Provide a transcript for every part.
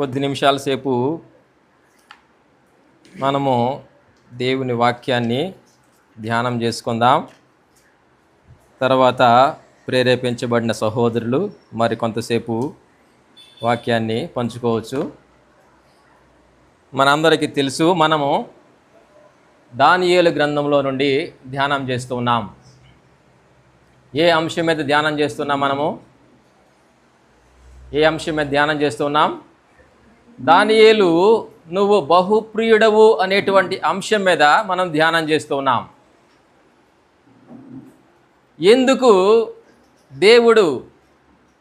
కొద్ది నిమిషాల సేపు మనము దేవుని వాక్యాన్ని ధ్యానం చేసుకుందాం. తర్వాత ప్రేరేపించబడిన సహోదరులు మరి కొంతసేపు వాక్యాన్ని పంచుకోవచ్చు. మనందరికీ తెలుసు, మనము దానియేలు గ్రంథంలో నుండి ధ్యానం చేస్తూ ఉన్నాం. ఏ అంశం మీద ధ్యానం చేస్తున్నాం? ఏ అంశం మీద ధ్యానం చేస్తున్నాం? దానియేలు నువ్వు బహుప్రియుడవు అనేటువంటి అంశం మీద మనం ధ్యానం చేస్తూ ఉన్నాం. ఎందుకు దేవుడు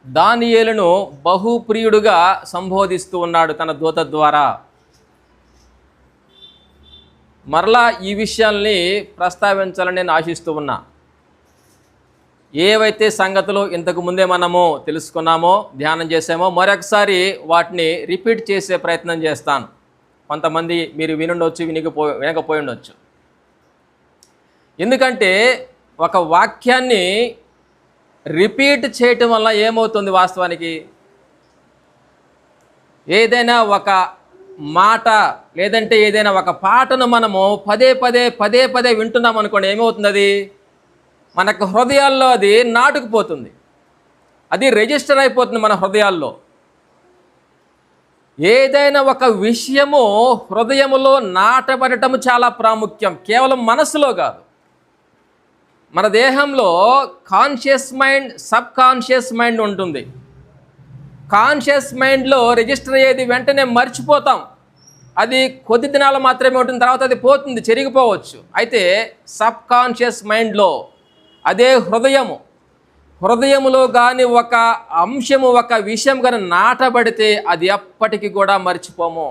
దానియేలును బహుప్రియుడుగా సంబోధిస్తూ ఉన్నాడు తన దూత ద్వారా? మరలా ఈ విషయాల్ని ప్రస్తావించాలని నేను ఆశిస్తూ ఉన్నా. ఏవైతే సంగతులు ఇంతకు ముందే మనము తెలుసుకున్నామో, ధ్యానం చేసామో, మరొకసారి వాటిని రిపీట్ చేసే ప్రయత్నం చేస్తాను. కొంతమంది మీరు వినుండొచ్చు, వినకపోయి ఉండొచ్చు. ఎందుకంటే ఒక వాక్యాన్ని రిపీట్ చేయటం వల్ల ఏమవుతుంది? వాస్తవానికి ఏదైనా ఒక మాట లేదంటే ఏదైనా ఒక పాటను మనము పదే పదే వింటున్నాం అనుకోండి, ఏమవుతుంది? అది మనకు హృదయాల్లో అది నాటుకుపోతుంది, అది రిజిస్టర్ అయిపోతుంది మన హృదయాల్లో. ఏదైనా ఒక విషయము హృదయములో నాటబడటం చాలా ప్రాముఖ్యం. కేవలం మనసులో కాదు, మన దేహంలో conscious mind, sub conscious mind ఉంటుంది. కాన్షియస్ మైండ్లో రిజిస్టర్ అయ్యేది వెంటనే మర్చిపోతాం. అది కొద్ది దినాలు మాత్రమే ఉంటుంది, తర్వాత అది పోతుంది, చెరిగిపోవచ్చు. అయితే సబ్ కాన్షియస్ మైండ్లో అదే హృదయములో కానీ ఒక అంశము, ఒక విషయం కానీ నాటబడితే అది ఎప్పటికీ కూడా మర్చిపోము.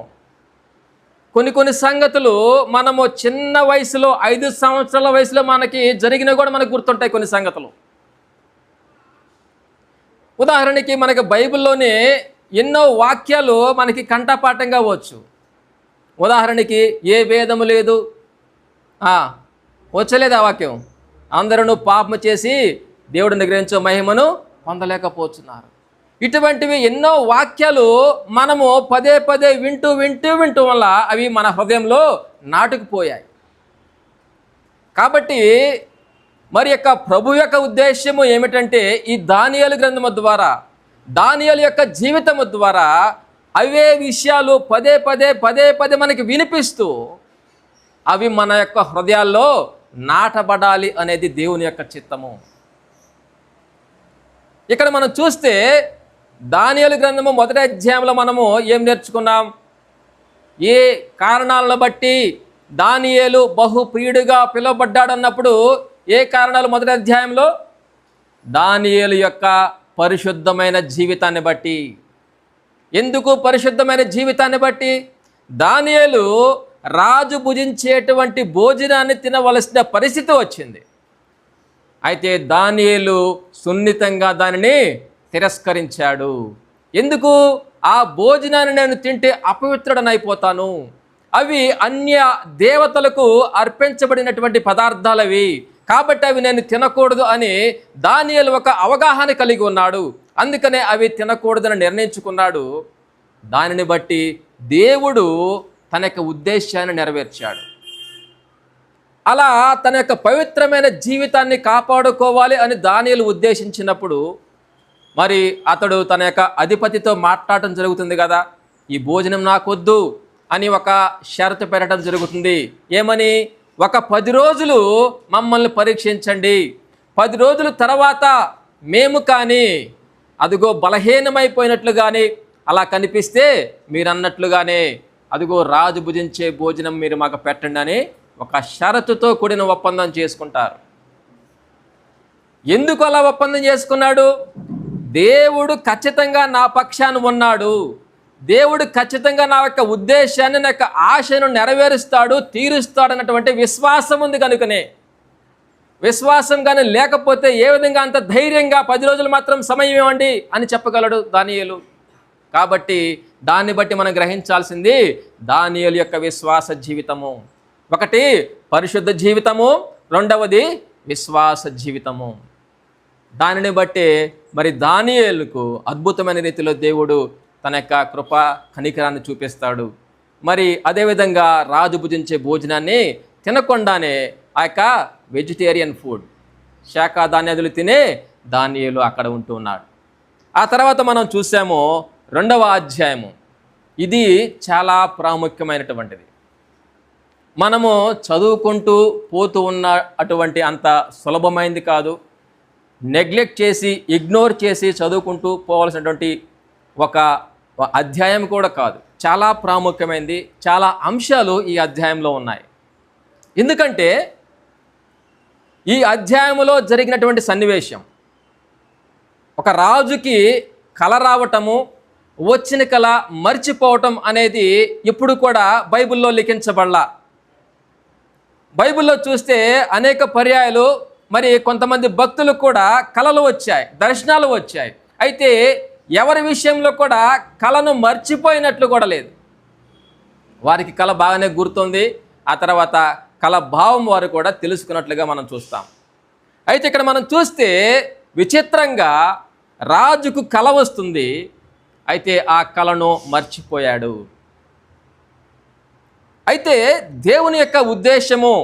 కొన్ని సంగతులు మనము చిన్న వయసులో, 5 సంవత్సరాల వయసులో మనకి జరిగినవి కూడా మనకు గుర్తుంటాయి కొన్ని సంగతులు. ఉదాహరణకి మనకి బైబిల్లోనే ఎన్నో వాక్యాలు మనకి కంఠపాఠంగా వచ్చు. ఉదాహరణకి ఏ భేదము లేదు, వచ్చలేదు ఆ వాక్యం. అందరూ పాపము చేసి దేవుడిని గ్రహించే మహిమను పొందలేకపోతున్నారు. ఇటువంటివి ఎన్నో వాక్యాలు మనము పదే వింటూ వల్ల అవి మన హృదయంలో నాటుకుపోయాయి. కాబట్టి మరి యొక్క ప్రభు యొక్క ఉద్దేశము ఏమిటంటే, ఈ దానియేలు గ్రంథము ద్వారా, దానియేలు యొక్క జీవితము ద్వారా అవే విషయాలు పదే మనకి వినిపిస్తూ అవి మన యొక్క హృదయాల్లో నాటబడాలి అనేది దేవుని యొక్క చిత్తము. ఇక్కడ మనం చూస్తే దానియేలు గ్రంథము 1వ అధ్యాయంలో మనము ఏం నేర్చుకున్నాం? ఏ కారణాలను బట్టి దానియేలు బహుప్రియుడిగా పిలువబడ్డాడు అన్నప్పుడు ఏ కారణాలు? 1వ అధ్యాయంలో దానియేలు యొక్క పరిశుద్ధమైన జీవితాన్ని బట్టి. ఎందుకు పరిశుద్ధమైన జీవితాన్ని బట్టి? దానియేలు రాజు భుజించేటువంటి భోజనాన్ని తినవలసిన పరిస్థితి వచ్చింది. అయితే దానియేలు సున్నితంగా దానిని తిరస్కరించాడు. ఎందుకు? ఆ భోజనాన్ని నేను తింటే అపవిత్రుడనైపోతాను, అవి అన్య దేవతలకు అర్పించబడినటువంటి పదార్థాలవి, కాబట్టి అవి నేను తినకూడదు అని దానియేలు ఒక అవగాహన కలిగి ఉన్నాడు. అందుకనే అవి తినకూడదని నిర్ణయించుకున్నాడు. దానిని బట్టి దేవుడు తన యొక్క ఉద్దేశాన్ని నెరవేర్చాడు. అలా తన యొక్క పవిత్రమైన జీవితాన్ని కాపాడుకోవాలి అని దానియేలు ఉద్దేశించినప్పుడు మరి అతడు తన యొక్క అధిపతితో మాట్లాడటం జరుగుతుంది కదా. ఈ భోజనం నాకొద్దు అని ఒక షరతు పెట్టడం జరుగుతుంది. ఏమని? ఒక 10 రోజులు మమ్మల్ని పరీక్షించండి, 10 రోజుల తర్వాత మేము కానీ అదిగో బలహీనమైపోయినట్లు కానీ అలా కనిపిస్తే మీరు అన్నట్లుగానే అదిగో రాజు భుజించే భోజనం మీరు మాకు పెట్టండి అని ఒక షరతుతో కూడిన ఒప్పందం చేసుకుంటారు. ఎందుకు అలా ఒప్పందం చేసుకున్నాడు? దేవుడు ఖచ్చితంగా నా పక్షాన ఉన్నాడు, దేవుడు ఖచ్చితంగా నా యొక్క ఉద్దేశాన్ని, నా యొక్క ఆశను నెరవేరుస్తాడు, తీరుస్తాడు అన్నటువంటి విశ్వాసం ఉంది కనుకనే. విశ్వాసం కానీ లేకపోతే ఏ విధంగా అంత ధైర్యంగా 10 రోజులు మాత్రం సమయం ఇవ్వండి అని చెప్పగలడు దానియేలు? కాబట్టి దాన్ని బట్టి మనం గ్రహించాల్సింది దానియేలు యొక్క విశ్వాస జీవితము. ఒకటి పరిశుద్ధ జీవితము, రెండవది విశ్వాస జీవితము. దానిని బట్టి మరి దానియేలుకు అద్భుతమైన రీతిలో దేవుడు తన యొక్క కృప కనికరాన్ని చూపిస్తాడు. మరి అదేవిధంగా రాజు భుజించే భోజనాన్ని తినకుండానే ఆ యొక్క వెజిటేరియన్ ఫుడ్, శాఖాధాన్యాదులు తినే దానియేలు అక్కడ ఉంటూ ఉన్నాడు. ఆ తర్వాత మనం చూసాము 2వ అధ్యాయము. ఇది చాలా ప్రాముఖ్యమైనటువంటిది. మనము చదువుకుంటూ పోతూ ఉన్న అటువంటి అంత సులభమైంది కాదు. నెగ్లెక్ట్ చేసి, ఇగ్నోర్ చేసి చదువుకుంటూ పోవాల్సినటువంటి ఒక అధ్యాయం కూడా కాదు. చాలా ప్రాముఖ్యమైనది. చాలా అంశాలు ఈ అధ్యాయంలో ఉన్నాయి. ఎందుకంటే ఈ అధ్యాయంలో జరిగినటువంటి సన్నివేశం, ఒక రాజుకి కల రావటము, వచ్చిన కల మర్చిపోవటం అనేది ఇప్పుడు కూడా బైబిల్లో లిఖించబడలా. బైబిల్లో చూస్తే అనేక పర్యాయాలు మరి కొంతమంది భక్తులకు కూడా కలలు వచ్చాయి, దర్శనాలు వచ్చాయి. అయితే ఎవరి విషయంలో కూడా కలను మర్చిపోయినట్లు కూడా లేదు. వారికి కల బాగానే గుర్తుంది. ఆ తర్వాత కల భావం వారు కూడా తెలుసుకున్నట్లుగా మనం చూస్తాం. అయితే ఇక్కడ మనం చూస్తే విచిత్రంగా రాజుకు కల వస్తుంది. అయితే ఆ కలను మర్చిపోయాడు. అయితే దేవుని యొక్క ఉద్దేశము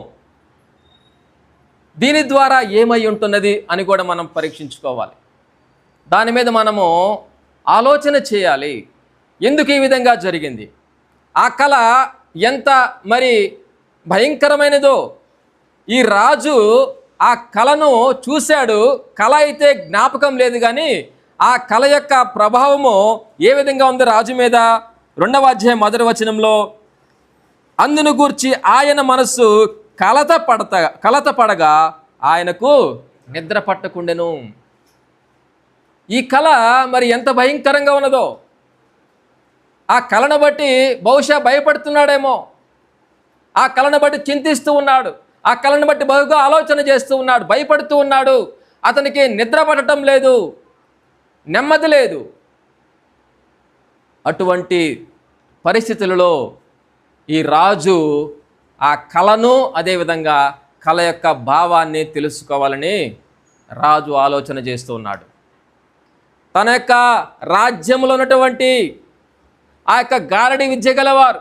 దీని ద్వారా ఏమై ఉంటున్నది అని కూడా మనం పరీక్షించుకోవాలి. దాని మీద మనము ఆలోచన చేయాలి. ఎందుకు ఈ విధంగా జరిగింది? ఆ కళ ఎంత మరి భయంకరమైనదో. ఈ రాజు ఆ కళను చూశాడు. కళ అయితే జ్ఞాపకం లేదు, కానీ ఆ కళ యొక్క ప్రభావము ఏ విధంగా ఉంది రాజు మీద? 2వ అధ్యాయం 1వ వచనంలో, అందును గూర్చి ఆయన మనస్సు కలత పడగా ఆయనకు నిద్ర పట్టకుండెను. ఈ కళ మరి ఎంత భయంకరంగా ఉన్నదో. ఆ కళను బట్టి బహుశా భయపడుతున్నాడేమో. ఆ కళను బట్టి చింతిస్తూ ఉన్నాడు. ఆ కళను బట్టి బహుగా ఆలోచన చేస్తూ ఉన్నాడు, భయపడుతూ ఉన్నాడు. అతనికి నిద్ర పట్టడం లేదు, నెమ్మది లేదు. అటువంటి పరిస్థితులలో ఈ రాజు ఆ కళను, అదేవిధంగా కళ యొక్క భావాన్ని తెలుసుకోవాలని రాజు ఆలోచన చేస్తూ ఉన్నాడు. తన యొక్క రాజ్యంలో ఉన్నటువంటి ఆ యొక్క గారడి విద్య గలవారు,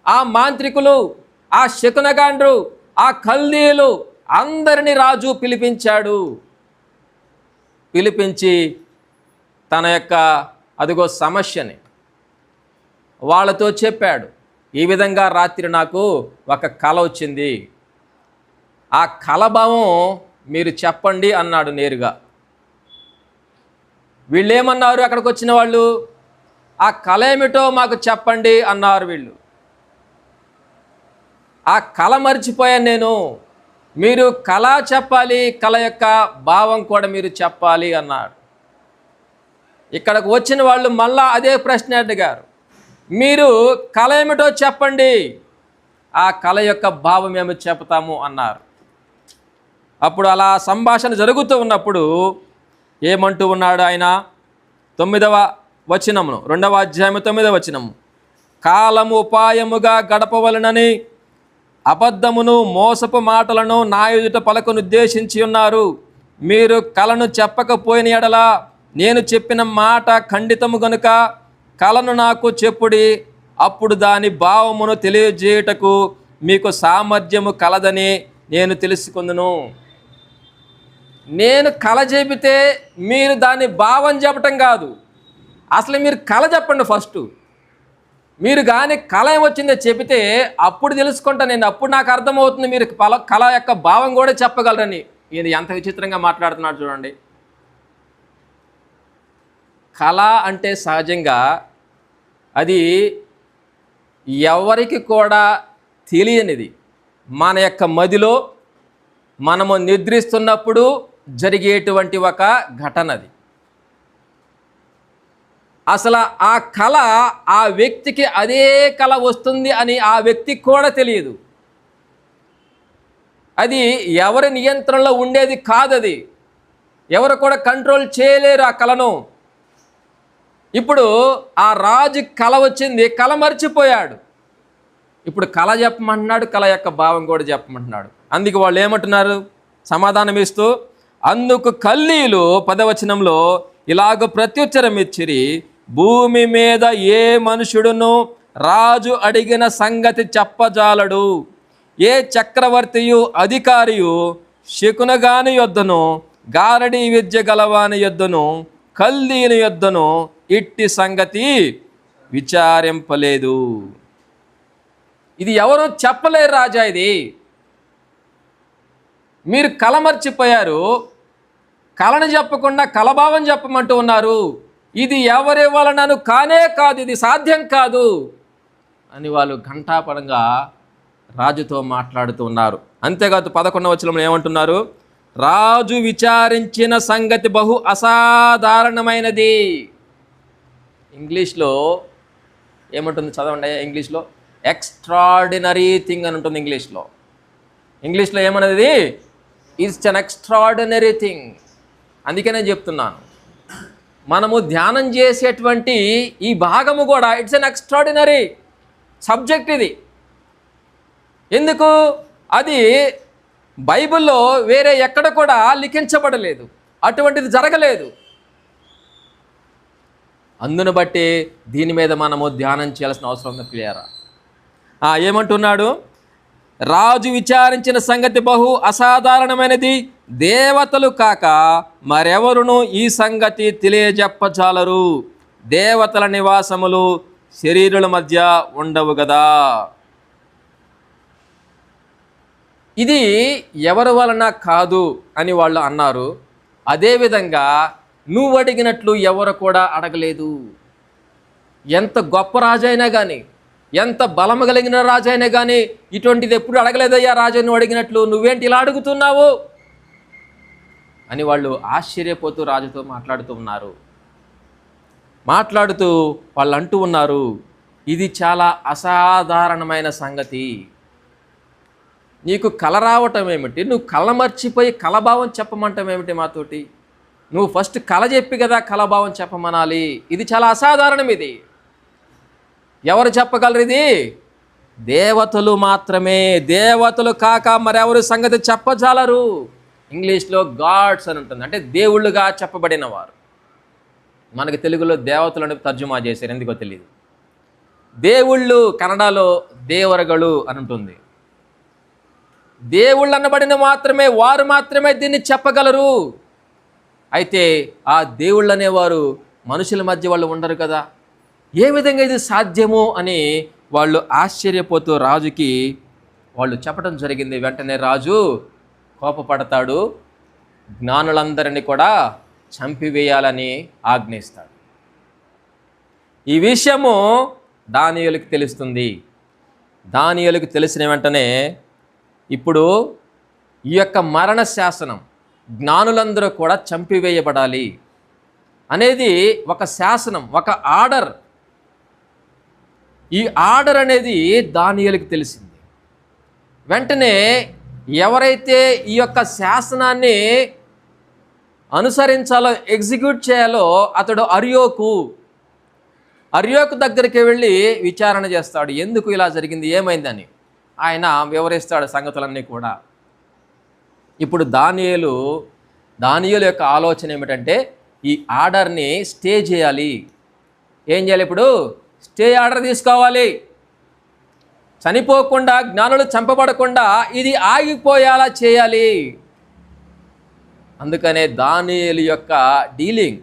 ఆ మాంత్రికులు, ఆ శకునగాండ్రు, ఆ కల్దీయులు అందరినీ రాజు పిలిపించాడు. పిలిపించి తన యొక్క అదిగో సమస్యని వాళ్ళతో చెప్పాడు. ఈ విధంగా రాత్రి నాకు ఒక కల వచ్చింది, ఆ కలభావం మీరు చెప్పండి అన్నాడు నేరుగా. వీళ్ళేమన్నారు? అక్కడికి వచ్చిన వాళ్ళు, ఆ కళ ఏమిటో మాకు చెప్పండి అన్నారు వీళ్ళు. ఆ కళ మర్చిపోయాను నేను, మీరు కళ చెప్పాలి, కళ యొక్క భావం కూడా మీరు చెప్పాలి అన్నారు. ఇక్కడికి వచ్చిన వాళ్ళు మళ్ళా అదే ప్రశ్న అడిగారు, మీరు కళ ఏమిటో చెప్పండి, ఆ కళ యొక్క భావం ఏమో చెప్తాము అన్నారు. అప్పుడు అలా సంభాషణ జరుగుతూ ఉన్నప్పుడు ఏమంటూ ఉన్నాడు ఆయన? 9వ వచనమును, 2వ అధ్యాయము 9వ వచనము, కాలము ఉపాయముగా గడపవలనని అబద్ధమును మోసపు మాటలను నా ఎదుట పలకనుద్దేశించి ఉన్నారు. మీరు కలను చెప్పకపోయిన ఎడల నేను చెప్పిన మాట ఖండితము గనుక కలను నాకు చెప్పుడి, అప్పుడు దాని భావమును తెలియజేయుటకు మీకు సామర్థ్యము కలదని నేను తెలుసుకుందును. నేను కళ చెబితే మీరు దాని భావం చెప్పటం కాదు, అసలు మీరు కళ చెప్పండి ఫస్ట్. మీరు కానీ కళ ఏమొచ్చిందో చెబితే అప్పుడు తెలుసుకుంటా నేను, అప్పుడు నాకు అర్థమవుతుంది మీరు కళ యొక్క భావం కూడా చెప్పగలరని. ఇది ఎంత విచిత్రంగా మాట్లాడుతున్నాడు చూడండి. కళ అంటే సహజంగా అది ఎవరికి కూడా తెలియనిది. మన యొక్క మదిలో మనము నిద్రిస్తున్నప్పుడు జరిగేటువంటి ఒక ఘటనది. అసలు ఆ కళ ఆ వ్యక్తికి అదే కళ వస్తుంది అని ఆ వ్యక్తికి కూడా తెలియదు. అది ఎవరి నియంత్రణలో ఉండేది కాదు. అది ఎవరు కూడా కంట్రోల్ చేయలేరు ఆ కళను. ఇప్పుడు ఆ రాజు కళ వచ్చింది, కళ మర్చిపోయాడు. ఇప్పుడు కళ చెప్పమంటున్నాడు, కళ యొక్క భావం కూడా చెప్పమంటున్నాడు. అందుకు వాళ్ళు ఏమంటున్నారు సమాధానం ఇస్తూ, అందుకు కల్దీయులు 10వ వచనంలో ఇలాగ ప్రత్యుత్తరం ఇచ్చిరి, భూమి మీద ఏ మనుషుడును రాజు అడిగిన సంగతి చెప్పజాలడు. ఏ చక్రవర్తియు అధికారియు శకునగాని యొద్దను, గారడీ విద్య గలవాని యొద్దను, కల్దీని యొద్దను ఇట్టి సంగతి విచారింపలేదు. ఇది ఎవరు చెప్పలేరు రాజా. ఇది మీరు కలమర్చిపోయారు, కళను చెప్పకుండా కలభావం చెప్పమంటూ ఉన్నారు. ఇది ఎవరి వలనను కానే కాదు, ఇది సాధ్యం కాదు అని వాళ్ళు ఘంటాపరంగా రాజుతో మాట్లాడుతూ ఉన్నారు. అంతేకాదు 11వ వచనంలో ఏమంటున్నారు? రాజు విచారించిన సంగతి బహు అసాధారణమైనది. ఇంగ్లీష్లో ఏమంటుంది చదవండి. ఇంగ్లీష్లో ఎక్స్ట్రాడినరీ థింగ్ అని ఉంటుంది. ఇంగ్లీష్లో ఏమన్నది? It's an extraordinary thing. అందుకే నేను చెప్తున్నాను, మనము ధ్యానం చేసేటువంటి ఈ భాగము కూడా ఇట్స్ అన్ ఎక్స్ట్రాడినరీ సబ్జెక్ట్. ఇది ఎందుకు? అది బైబిల్లో వేరే ఎక్కడ కూడా లిఖించబడలేదు, అటువంటిది జరగలేదు. అందును బట్టి దీని మీద మనము ధ్యానం చేయాల్సిన అవసరం ఉంది. క్లియరా? ఏమంటున్నాడు? రాజు విచారించిన సంగతి బహు అసాధారణమైనది, దేవతలు కాక మరెవరును ఈ సంగతి తెలియజెప్పజాలరు. దేవతల నివాసములు శరీరుల మధ్య ఉండవు కదా. ఇది ఎవరి వలన కాదు అని వాళ్ళు అన్నారు. అదేవిధంగా నువ్వు అడిగినట్లు ఎవరు కూడా అడగలేదు. ఎంత గొప్ప రాజైనా కానీ, ఎంత బలము కలిగిన రాజైనా కానీ ఇటువంటిది ఎప్పుడు అడగలేదయ్యా రాజు, నువ్వు అడిగినట్లు, నువ్వేంటి ఇలా అడుగుతున్నావు అని వాళ్ళు ఆశ్చర్యపోతూ రాజుతో మాట్లాడుతూ వాళ్ళు అంటూ ఉన్నారు, ఇది చాలా అసాధారణమైన సంగతి. నీకు కల రావటం ఏమిటి? నువ్వు కళ మర్చిపోయి కలభావం చెప్పమంటాం ఏమిటి మాతోటి? నువ్వు ఫస్ట్ కళ చెప్పి కదా కలభావం చెప్పమనాలి. ఇది చాలా అసాధారణం. ఇది ఎవరు చెప్పగలరు? ఇది దేవతలు మాత్రమే. దేవతలు కాక మరెవరు సంగతి చెప్పజాలరు. ఇంగ్లీష్లో గాడ్స్ అని ఉంటుంది, అంటే దేవుళ్ళుగా చెప్పబడిన వారు. మనకి తెలుగులో దేవతలను తర్జుమా చేశారు, ఎందుకో తెలియదు. దేవుళ్ళు కన్నడలో దేవరగలు అని ఉంటుంది. దేవుళ్ళు అనబడిన మాత్రమే వారు మాత్రమే దీన్ని చెప్పగలరు. అయితే ఆ దేవుళ్ళు అనేవారు మనుషుల మధ్య వాళ్ళు ఉండరు కదా. ఏ విధంగా ఇది సాధ్యము అని వాళ్ళు ఆశ్చర్యపోతూ రాజుకి వాళ్ళు చెప్పడం జరిగింది. వెంటనే రాజు కోపపడతాడు, జ్ఞానులందరినీ కూడా చంపివేయాలని ఆజ్ఞయిస్తాడు. ఈ విషయము దానియేలుకి తెలుస్తుంది. దానియేలుకి తెలిసిన వెంటనే ఇప్పుడు ఈ యొక్క మరణ శాసనం, జ్ఞానులందరూ కూడా చంపివేయబడాలి అనేది ఒక శాసనం, ఒక ఆర్డర్. ఈ ఆర్డర్ అనేది దానియేలుకి తెలిసింది. వెంటనే ఎవరైతే ఈ యొక్క శాసనాన్ని అనుసరించాలో, ఎగ్జిక్యూట్ చేయాలో అతడు అర్యోకు దగ్గరికి వెళ్ళి విచారణ చేస్తాడు. ఎందుకు ఇలా జరిగింది, ఏమైందని ఆయన వివరిస్తాడు సంగతులన్నీ కూడా. ఇప్పుడు దానియేలు యొక్క ఆలోచన ఏమిటంటే ఈ ఆర్డర్ని స్టే చేయాలి. ఏం చేయాలి? ఇప్పుడు స్టే ఆర్డర్ తీసుకోవాలి. చనిపోకుండా, జ్ఞానులు చంపబడకుండా ఇది ఆగిపోయేలా చేయాలి. అందుకనే దానియేలు యొక్క డీలింగ్,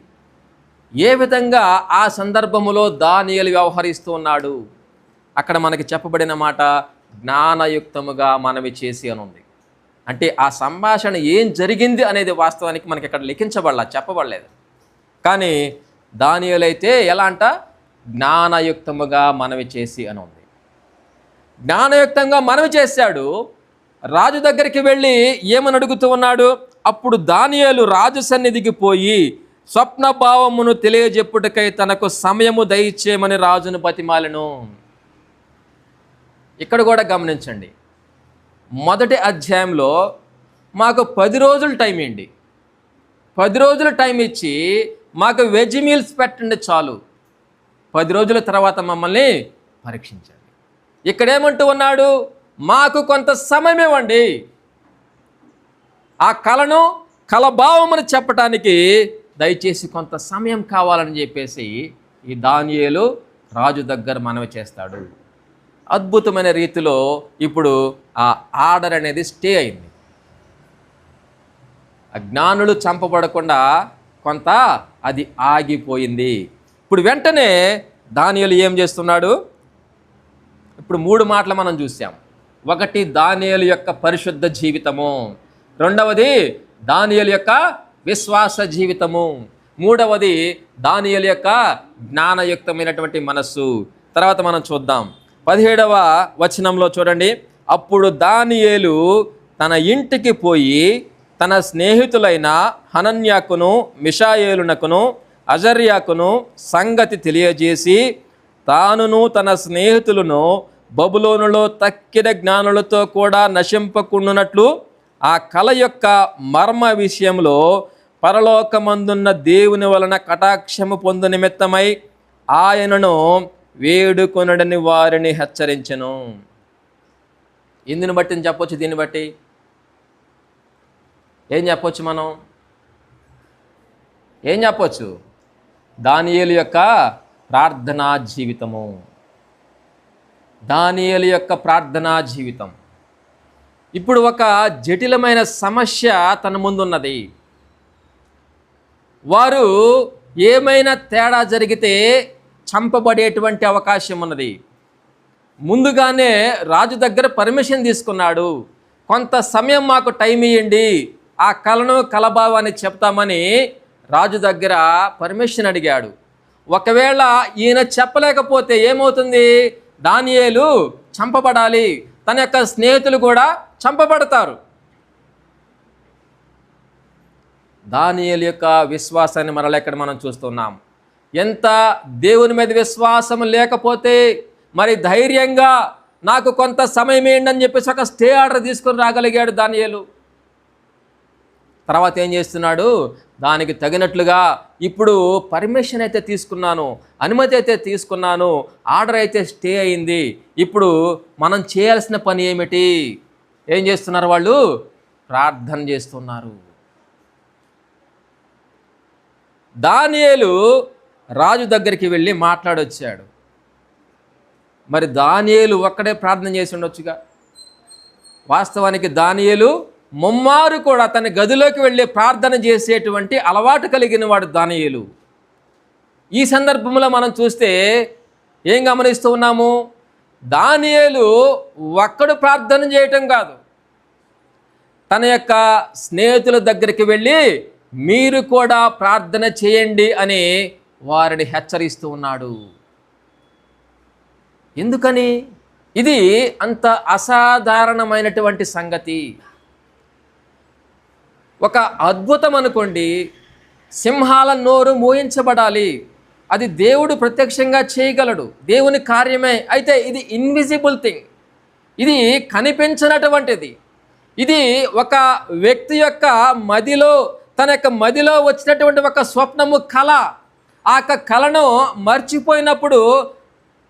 ఏ విధంగా ఆ సందర్భములో దానియేలు వ్యవహరిస్తూ ఉన్నాడు, అక్కడ మనకి చెప్పబడిన మాట జ్ఞానయుక్తముగా మనవి చేసి అని ఉంది. అంటే ఆ సంభాషణ ఏం జరిగింది అనేది వాస్తవానికి మనకి ఇక్కడ చెప్పబడలేదు. కానీ దానియేలు అయితే ఎలా అంట? జ్ఞానయుక్తముగా మనవి చేసి అని ఉంది. జ్ఞానయుక్తంగా మనవి చేశాడు. రాజు దగ్గరికి వెళ్ళి ఏమని అడుగుతూ ఉన్నాడు? అప్పుడు దానియేలు రాజు సన్నిధికి పోయి స్వప్న భావమును తెలియజెప్పుటకై తనకు సమయము దయచేయమని రాజును బతిమాలెను. ఇక్కడ కూడా గమనించండి, మొదటి అధ్యాయంలో మాకు 10 రోజులు టైం ఇవ్వండి, 10 రోజులు టైం ఇచ్చి మాకు వెజ్ మీల్స్ పెట్టండి చాలు, 10 రోజుల తర్వాత మమ్మల్ని పరీక్షించండి. ఇక్కడేమంటూ ఉన్నాడు? మాకు కొంత సమయం ఇవ్వండి, ఆ కలభావమును చెప్పటానికి దయచేసి కొంత సమయం కావాలని చెప్పేసి ఈ దానియేలు రాజు దగ్గర మనవి చేస్తాడు. అద్భుతమైన రీతిలో ఇప్పుడు ఆ ఆర్డర్ అనేది స్టే అయింది. అజ్ఞానులు చంపబడకుండా కొంత అది ఆగిపోయింది. ఇప్పుడు వెంటనే దానియేలు ఏం చేస్తున్నాడు? ఇప్పుడు 3 మాటలు మనం చూసాం. ఒకటి, దానియేలు యొక్క పరిశుద్ధ జీవితము. రెండవది, దానియేలు యొక్క విశ్వాస జీవితము. మూడవది, దానియేలు యొక్క జ్ఞానయుక్తమైనటువంటి మనస్సు. తర్వాత మనం చూద్దాం 17వ వచనంలో చూడండి. అప్పుడు దానియేలు తన ఇంటికి పోయి తన స్నేహితులైన హనన్యాకును, మిషాయేలునకును, అజర్యాకును సంగతి తెలియజేసి తానును తన స్నేహితులను బబులోనులో తక్కిన జ్ఞానులతో కూడా నశింపకుండునట్లు ఆ కల యొక్క మర్మ విషయంలో పరలోకమందున్న దేవుని వలన కటాక్షము పొందు నిమిత్తమై ఆయనను వేడుకొనడని వారిని హెచ్చరించెను. ఇందుని బట్టి చెప్పొచ్చు. దీన్ని బట్టి ఏం చెప్పొచ్చు? మనం ఏం చెప్పొచ్చు? దానియేలు యొక్క ప్రార్థనా జీవితము. దానియేలు యొక్క ప్రార్థనా జీవితం. ఇప్పుడు ఒక జటిలమైన సమస్య తన ముందున్నది. వారు ఏమైనా తేడా జరిగితే చంపబడేటువంటి అవకాశం ఉన్నది. ముందుగానే రాజు దగ్గర పర్మిషన్ తీసుకున్నాడు. కొంత సమయం మాకు టైం ఇవ్వండి, ఆ కలను కలభావాన్ని చెప్తామని రాజు దగ్గర పర్మిషన్ అడిగాడు. ఒకవేళ ఈయన చెప్పలేకపోతే ఏమవుతుంది? దానియేలు చంపబడాలి, తన యొక్క స్నేహితులు కూడా చంపబడతారు. దానియేలు యొక్క విశ్వాసాన్ని మరలా ఇక్కడ మనం చూస్తున్నాం. ఎంత దేవుని మీద విశ్వాసం లేకపోతే మరి ధైర్యంగా నాకు కొంత సమయం ఏంటని చెప్పేసి ఒక స్టే ఆర్డర్ తీసుకొని రాగలిగాడు దానియేలు. తర్వాత ఏం చేస్తున్నాడు? దానికి తగినట్లుగా ఇప్పుడు పర్మిషన్ అయితే తీసుకున్నాను, అనుమతి అయితే తీసుకున్నాను, ఆర్డర్ అయితే స్టే అయింది. ఇప్పుడు మనం చేయాల్సిన పని ఏమిటి? ఏం చేస్తున్నారు వాళ్ళు? ప్రార్థన చేస్తున్నారు. దానియేలు రాజు దగ్గరికి వెళ్ళి మాట్లాడొచ్చాడు. మరి దానియేలు ఒక్కడే ప్రార్థన చేసి ఉండొచ్చుగా. వాస్తవానికి దానియేలు ముమ్మారు కూడా తన గదిలోకి వెళ్ళి ప్రార్థన చేసేటువంటి అలవాటు కలిగిన వాడు దానియేలు. ఈ సందర్భంలో మనం చూస్తే ఏం గమనిస్తూ ఉన్నాము? దానియేలు ఒక్కడు ప్రార్థన చేయటం కాదు, తన యొక్క స్నేహితుల దగ్గరికి వెళ్ళి మీరు కూడా ప్రార్థన చేయండి అని వారిని హెచ్చరిస్తూ ఉన్నాడు. ఎందుకని? ఇది అంత అసాధారణమైనటువంటి సంగతి. ఒక అద్భుతం అనుకోండి, సింహాల నోరు మోయించబడాలి, అది దేవుడు ప్రత్యక్షంగా చేయగలడు, దేవుని కార్యమే. అయితే ఇది ఇన్విజిబుల్ థింగ్, ఇది కనిపించినటువంటిది. ఇది ఒక వ్యక్తి యొక్క మదిలో, తన యొక్క మదిలో వచ్చినటువంటి ఒక స్వప్నము, కళ. ఆ యొక్క కళను మర్చిపోయినప్పుడు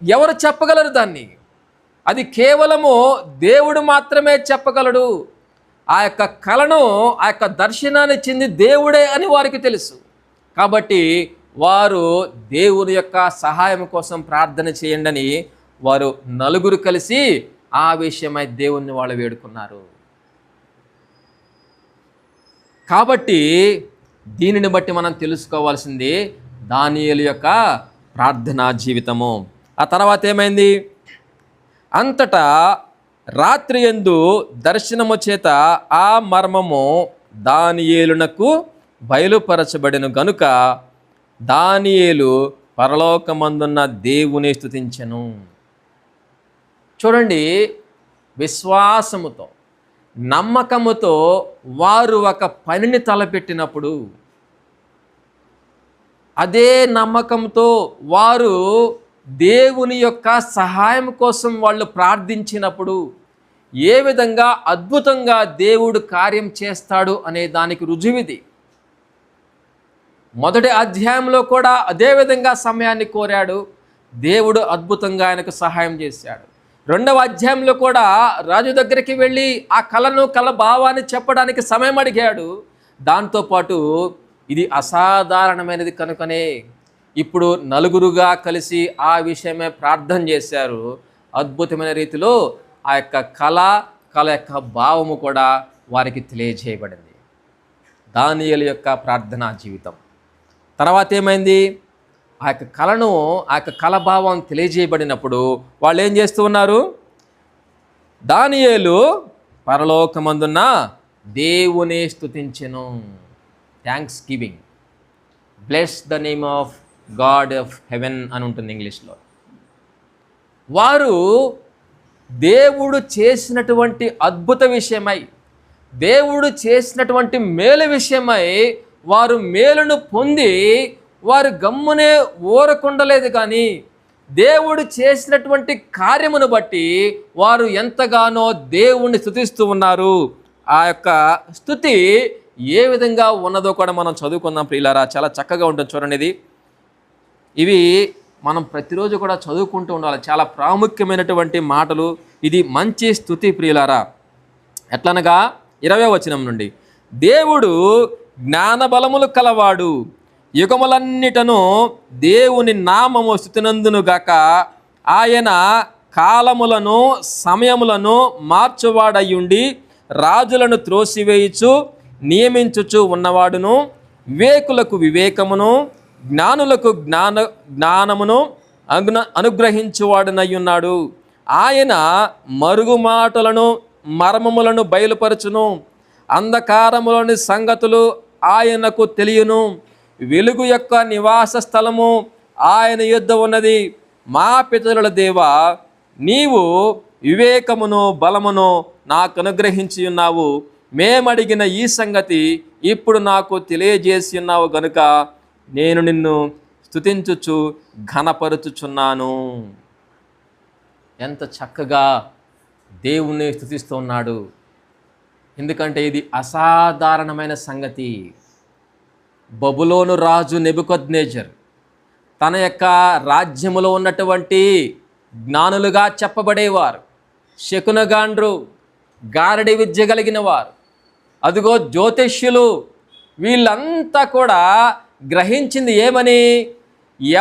ఎవరు చెప్పగలరు దాన్ని? అది కేవలము దేవుడు మాత్రమే చెప్పగలడు. ఆ యొక్క కళను, ఆ యొక్క దర్శనాన్ని చెంది దేవుడే అని వారికి తెలుసు. కాబట్టి వారు దేవుని యొక్క సహాయం కోసం ప్రార్థన చేయండి అని వారు నలుగురు కలిసి ఆ విషయమై దేవుణ్ణి వాళ్ళు వేడుకున్నారు. కాబట్టి దీనిని బట్టి మనం తెలుసుకోవాల్సింది దానియేలు యొక్క ప్రార్థనా జీవితము. ఆ తర్వాత ఏమైంది? అంతటా రాత్రియందు దర్శనము చేత ఆ మర్మము దానియేలునకు బయలుపరచబడిన గనుక దానియేలు పరలోకమందున్న దేవుని స్తుతించెను. చూడండి, విశ్వాసముతో, నమ్మకముతో వారు ఒక పనిని తలపెట్టినప్పుడు, అదే నమ్మకంతో వారు దేవుని యొక్క సహాయం కోసం వాళ్ళు ప్రార్థించినప్పుడు ఏ విధంగా అద్భుతంగా దేవుడు కార్యం చేస్తాడు అనే దానికి రుజువిది. మొదటి అధ్యాయంలో కూడా అదే విధంగా సమయాన్ని కోరాడు, దేవుడు అద్భుతంగా ఆయనకు సహాయం చేశాడు. రెండవ అధ్యాయంలో కూడా రాజు దగ్గరికి వెళ్ళి ఆ కళను, కళ భావాన్ని చెప్పడానికి సమయం అడిగాడు. దాంతోపాటు ఇది అసాధారణమైనది కనుకనే ఇప్పుడు నలుగురుగా కలిసి ఆ విషయమే ప్రార్థన చేశారు. అద్భుతమైన రీతిలో ఆ యొక్క కళ యొక్క భావము కూడా వారికి తెలియజేయబడింది. దానియేలు యొక్క ప్రార్థనా జీవితం. తర్వాత ఏమైంది? ఆ యొక్క కళను, ఆ యొక్క కళభావం తెలియజేయబడినప్పుడు వాళ్ళు ఏం చేస్తూ ఉన్నారు? దానియేలు పరలోకమందున్న దేవుని స్తుతించెను. Thanks giving, bless the name of god of heaven అని ఉంటుంది ఇంగ్లీష్లో. వారు దేవుడు చేసినటువంటి అద్భుత విషయమై, దేవుడు చేసినటువంటి మేలు విషయమై వారు మేలును పొంది వారు గమ్మునే ఊరకుండలేదు. కానీ దేవుడు చేసినటువంటి కార్యమును బట్టి వారు ఎంతగానో దేవుణ్ణి స్తుతిస్తూ ఉన్నారు. ఆ యొక్క స్తుతి ఏ విధంగా ఉన్నదో కూడా మనం చదువుకుందాం ప్రియులారా. చాలా చక్కగా ఉంటుంది చూడండి. ఇవి మనం ప్రతిరోజు కూడా చదువుకుంటూ ఉండాలి. చాలా ప్రాముఖ్యమైనటువంటి మాటలు. ఇది మంచి స్తుతి ప్రియులారా. ఎట్లనగా 20వ వచనం నుండి, దేవుడు జ్ఞానబలములు కలవాడు, యుగములన్నిటను దేవుని నామము స్తుతినందునుగాక. ఆయన కాలములను సమయములను మార్చువాడయ్యుండి రాజులను త్రోసివేయుచు నియమించుచు ఉన్నవాడును, వివేకులకు వివేకమును జ్ఞానులకు జ్ఞానమును అనుగ్రహించువాడునయ్యున్నాడు. ఆయన మరుగు మాటలను మర్మములను బయలుపరచును, అంధకారములోని సంగతులు ఆయనకు తెలియను. వెలుగు యొక్క నివాస స్థలము ఆయన యొద్ద ఉన్నది. మా పితరుల దేవా, నీవు వివేకమును బలమును నాకు అనుగ్రహించి ఉన్నావు. మేమడిగిన ఈ సంగతి ఇప్పుడు నాకు తెలియజేసి ఉన్నావు గనుక నేను నిన్ను స్తుతించుచు ఘనపరుచుచున్నాను. ఎంత చక్కగా దేవుణ్ణి స్తుతిస్తూ ఉన్నాడు. ఎందుకంటే ఇది అసాధారణమైన సంగతి. బబులోను రాజు నెబుకద్నెజర్ తన యొక్క రాజ్యములో ఉన్నటువంటి జ్ఞానులుగా చెప్పబడేవారు, శకునగాండ్రు, గారడి విద్య కలిగిన వారు, అదిగో జ్యోతిష్యులు, వీళ్ళంతా కూడా గ్రహించింది ఏమని?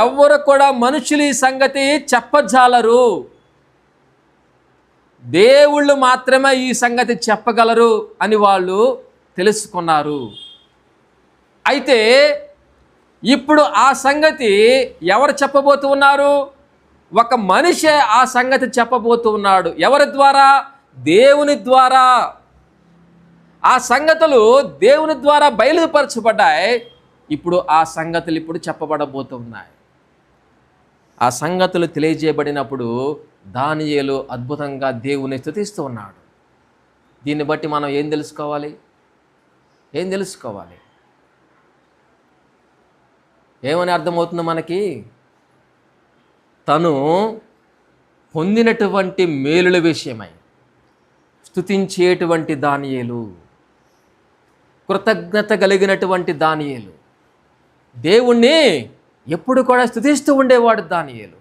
ఎవరు కూడా మనుషులు ఈ సంగతి చెప్పజాలరు, దేవుళ్ళు మాత్రమే ఈ సంగతి చెప్పగలరు అని వాళ్ళు తెలుసుకున్నారు. అయితే ఇప్పుడు ఆ సంగతి ఎవరు చెప్పబోతూ ఉన్నారు? ఒక మనిషే ఆ సంగతి చెప్పబోతూ ఉన్నాడు. ఎవరి ద్వారా? దేవుని ద్వారా. ఆ సంగతులు దేవుని ద్వారా బయలుపరచబడ్డాయి. ఇప్పుడు ఆ సంగతులు ఇప్పుడు చెప్పబడబోతున్నాయి. ఆ సంగతులు తెలియజేయబడినప్పుడు దానియేలు అద్భుతంగా దేవుని స్తుతిస్తూ ఉన్నాడు. దీన్ని బట్టి మనం ఏం తెలుసుకోవాలి? ఏమని అర్థమవుతుంది మనకి? తను పొందినటువంటి మేలుల విషయమై స్తుతించేటువంటి దానియేలు, కృతజ్ఞత కలిగినటువంటి దానియేలు, దేవుణ్ణి ఎప్పుడు కూడా స్తుతిస్తూ ఉండేవాడు దానియేలు.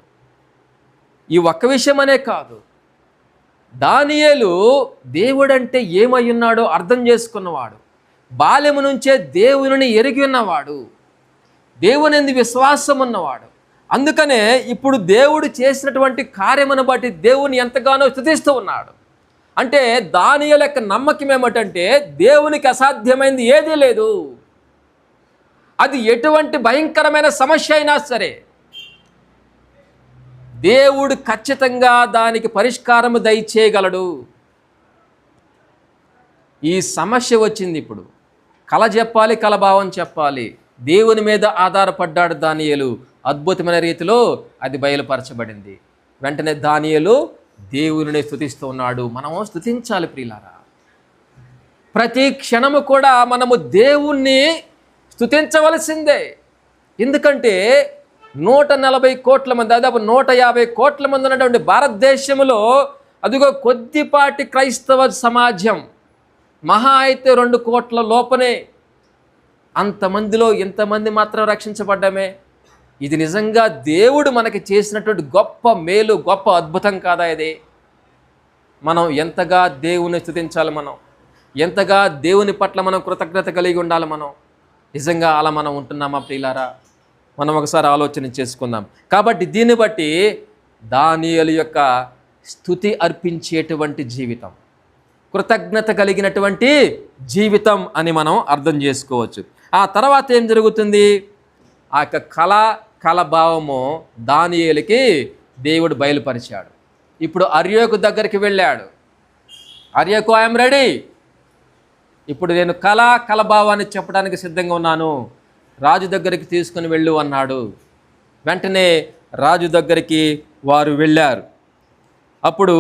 ఈ ఒక్క విషయమనే కాదు, దానియేలు దేవుడంటే ఏమై ఉన్నాడో అర్థం చేసుకున్నవాడు, బాల్యము నుంచే దేవుని ఎరిగి ఉన్నవాడు, దేవుని విశ్వాసం ఉన్నవాడు. అందుకనే ఇప్పుడు దేవుడు చేసినటువంటి కార్యమును బట్టి దేవుని ఎంతగానో స్తుతిస్తూ ఉన్నాడు. అంటే దానియేలు యొక్క నమ్మకం ఏమిటంటే దేవునికి అసాధ్యమైంది ఏదీ లేదు. అది ఎటువంటి భయంకరమైన సమస్య అయినా సరే దేవుడు ఖచ్చితంగా దానికి పరిష్కారము దయచేయగలడు. ఈ సమస్య వచ్చింది. ఇప్పుడు కళ చెప్పాలి, కళభావం చెప్పాలి. దేవుని మీద ఆధారపడ్డాడు దానియేలు. అద్భుతమైన రీతిలో అది బయలుపరచబడింది. వెంటనే దానియేలు దేవుని స్తుతిస్తూ ఉన్నాడు. మనము స్తుతించాలి ప్రియులారా. ప్రతి క్షణము కూడా మనము దేవుణ్ణి స్తుతించవలసిందే. ఎందుకంటే 140 కోట్ల మంది, దాదాపు 150 కోట్ల మంది ఉన్నటువంటి భారతదేశంలో అదిగో కొద్దిపాటి క్రైస్తవ సమాజం, మహా అయితే 2 కోట్ల లోపనే. అంతమందిలో ఇంతమంది మాత్రం రక్షించబడ్డమే. ఇది నిజంగా దేవుడు మనకి చేసినటువంటి గొప్ప మేలు, గొప్ప అద్భుతం కాదా ఇది? మనం ఎంతగా దేవుని స్తుతించాలి, మనం ఎంతగా దేవుని పట్ల మనం కృతజ్ఞత కలిగి ఉండాలి. మనం నిజంగా అలా మనం ఉంటున్నామా ప్రియులారా? మనం ఒకసారి ఆలోచన చేసుకుందాం. కాబట్టి దీన్ని బట్టి దానియేలు యొక్క స్తుతి అర్పించేటువంటి జీవితం, కృతజ్ఞత కలిగినటువంటి జీవితం అని మనం అర్థం చేసుకోవచ్చు. ఆ తర్వాత ఏం జరుగుతుంది? ఆ యొక్క కలభావము దానియేలుకి దేవుడు బయలుపరిచాడు. ఇప్పుడు అర్యోకు దగ్గరికి వెళ్ళాడు. అర్యోకు, ఐఎమ్ రెడీ, ఇప్పుడు నేను కలభావాన్ని చెప్పడానికి సిద్ధంగా ఉన్నాను, రాజు దగ్గరికి తీసుకుని వెళ్ళు అన్నాడు. వెంటనే రాజు దగ్గరికి వారు వెళ్ళారు. అప్పుడు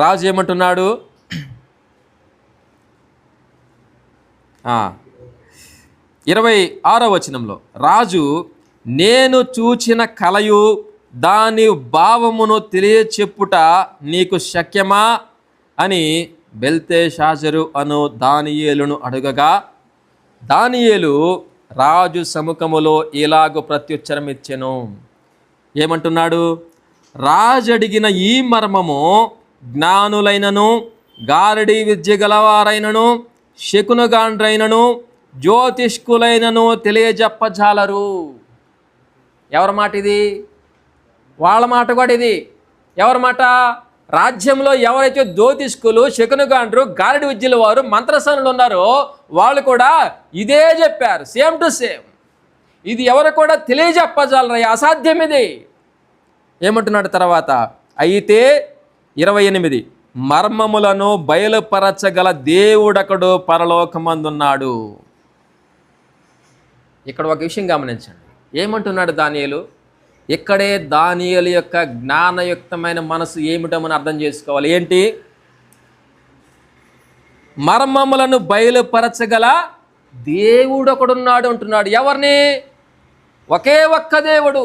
రాజు ఏమంటున్నాడు? 26వ వచనంలో, రాజు, నేను చూచిన కలయు దాని భావమును తెలియచెప్పుట నీకు శక్యమా అని బెల్తెషాజరు అను దానియేలును అడుగగా, దానియేలు రాజు సముఖములో ఇలాగ ప్రత్యుత్తరం ఇచ్చెను. ఏమంటున్నాడు? రాజు అడిగిన ఈ మర్మము జ్ఞానులైనను, గారడి విద్య గలవారైనను, శకునగాండ్రైనను, జ్యోతిష్కులైనను తెలియజెప్పజాలరు. ఎవరి మాట ఇది? వాళ్ళ మాట కూడా ఇది. ఎవరి మాట? రాజ్యంలో ఎవరైతే జ్యోతిష్కులు, శకునగాండ్రు, గారడి విద్యల వారు, మంత్రసానులు ఉన్నారో వాళ్ళు కూడా ఇదే చెప్పారు, సేమ్ టు సేమ్. ఇది ఎవరు కూడా తెలియజెప్పజాలరయ్యా, అసాధ్యం ఇది. ఏమంటున్నాడు తర్వాత? అయితే 28, మర్మములను బయలుపరచగల దేవుడొకడు పరలోకమందున్నాడు. ఇక్కడ ఒక విషయం గమనించండి. ఏమంటున్నాడు దానియేలు? ఇక్కడే దానియేలు యొక్క జ్ఞానయుక్తమైన మనసు ఏమిటో మనం అర్థం చేసుకోవాలి. ఏంటి? మర్మములను బయలుపరచగల దేవుడు ఒకడున్నాడు అంటున్నాడు. ఎవరిని? ఒకే ఒక్క దేవుడు,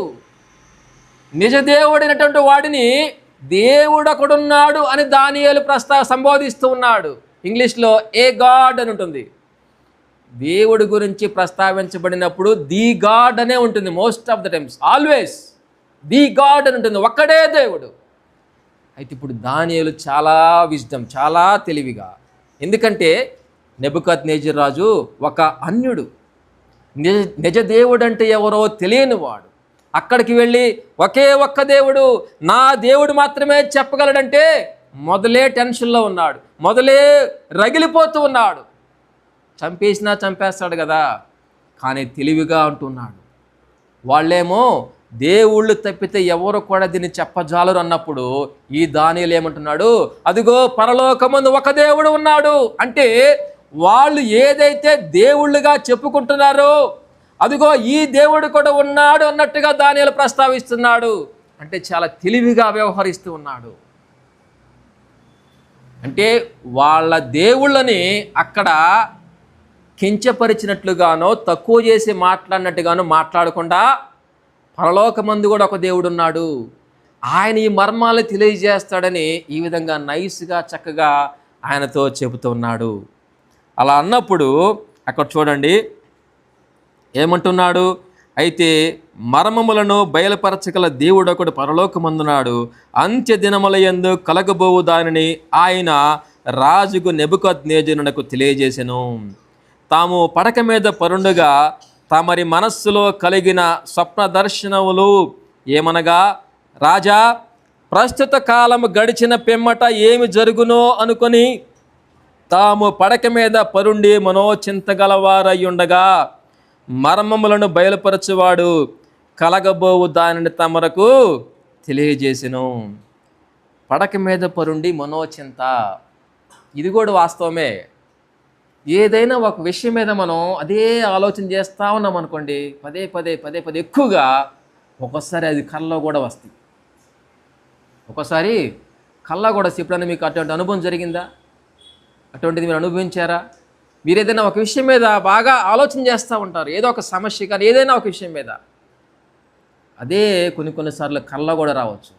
నిజ దేవుడైనటువంటి వాడిని దేవుడు ఒకడున్నాడు అని దానియేలు సంబోధిస్తూ ఉన్నాడు. ఇంగ్లీష్లో ఏ గాడ్ అని ఉంటుంది. దేవుడి గురించి ప్రస్తావించబడినప్పుడు ది గాడ్ అనే ఉంటుంది. Most of the times, always the God అని ఉంటుంది, ఒక్కడే దేవుడు. అయితే ఇప్పుడు దానియేలు చాలా విజ్డమ్, చాలా తెలివిగా, ఎందుకంటే నెబుకద్నెజర్ రాజు ఒక అన్యుడు, నిజ దేవుడు అంటే ఎవరో తెలియని వాడు. అక్కడికి వెళ్ళి ఒకే ఒక్క దేవుడు, నా దేవుడు మాత్రమే చెప్పగలడంటే మొదలే టెన్షన్లో ఉన్నాడు, మొదలే రగిలిపోతూ ఉన్నాడు. చంపేసినా చంపేస్తాడు కదా, కానీ తెలివిగా అంటున్నాడు. వాళ్ళేమో దేవుళ్ళు తప్పితే ఎవరు కూడా దీన్ని చెప్పజాలరు అన్నప్పుడు ఈ దానియేలు ఏమంటున్నాడు? అదిగో పరలోకమందు ఒక దేవుడు ఉన్నాడు. అంటే వాళ్ళు ఏదైతే దేవుళ్ళుగా చెప్పుకుంటున్నారో అదిగో ఈ దేవుడు కూడా ఉన్నాడు అన్నట్టుగా దానియేలు ప్రస్తావిస్తున్నాడు. అంటే చాలా తెలివిగా వ్యవహరిస్తూ ఉన్నాడు. అంటే వాళ్ళ దేవుళ్ళని అక్కడ కించపరిచినట్లుగానో తక్కువ చేసి మాట్లాడినట్టుగానో మాట్లాడకుండా పరలోకమందు కూడా ఒక దేవుడు ఉన్నాడు, ఆయన ఈ మర్మాలు తెలియజేస్తాడని ఈ విధంగా నైస్గా చక్కగా ఆయనతో చెబుతున్నాడు. అలా అన్నప్పుడు అక్కడ చూడండి ఏమంటున్నాడు? అయితే మర్మములను బయలుపరచగల దేవుడు ఒకడు పరలోకమందున్నాడు, అంత్య దినముల యందు కలగబోవు దానిని ఆయన రాజుకు నెబుకద్నెజరునకు తెలియజేసెను. తాము పడక మీద పరుండుగా తమరి మనస్సులో కలిగిన స్వప్న దర్శనములు ఏమనగా, రాజా, ప్రస్తుత కాలము గడిచిన పిమ్మట ఏమి జరుగునో అనుకొని తాము పడక మీద పరుండి మనోచింతగలవారయ్యుండగా మర్మములను బయలుపరచువాడు కలగబోవు దానిని తమరకు తెలియజేసెను. పడక మీద పరుండి మనోచింత, ఇది కూడా వాస్తవమే. ఏదైనా ఒక విషయం మీద మనం అదే ఆలోచన చేస్తూ ఉన్నాం అనుకోండి, పదే పదే పదే పదే ఎక్కువగా, ఒక్కోసారి అది కళ్ళలో కూడా వస్తాయి. ఒక్కోసారి కళ్ళ కూడా ఎప్పుడైనా మీకు అటువంటి అనుభవం జరిగిందా? అటువంటిది మీరు అనుభవించారా? మీరు ఏదైనా ఒక విషయం మీద బాగా ఆలోచన చేస్తూ ఉంటారు, ఏదో ఒక సమస్య కానీ ఏదైనా ఒక విషయం మీద, అదే కొన్నిసార్లు కళ్ళ కూడా రావచ్చు.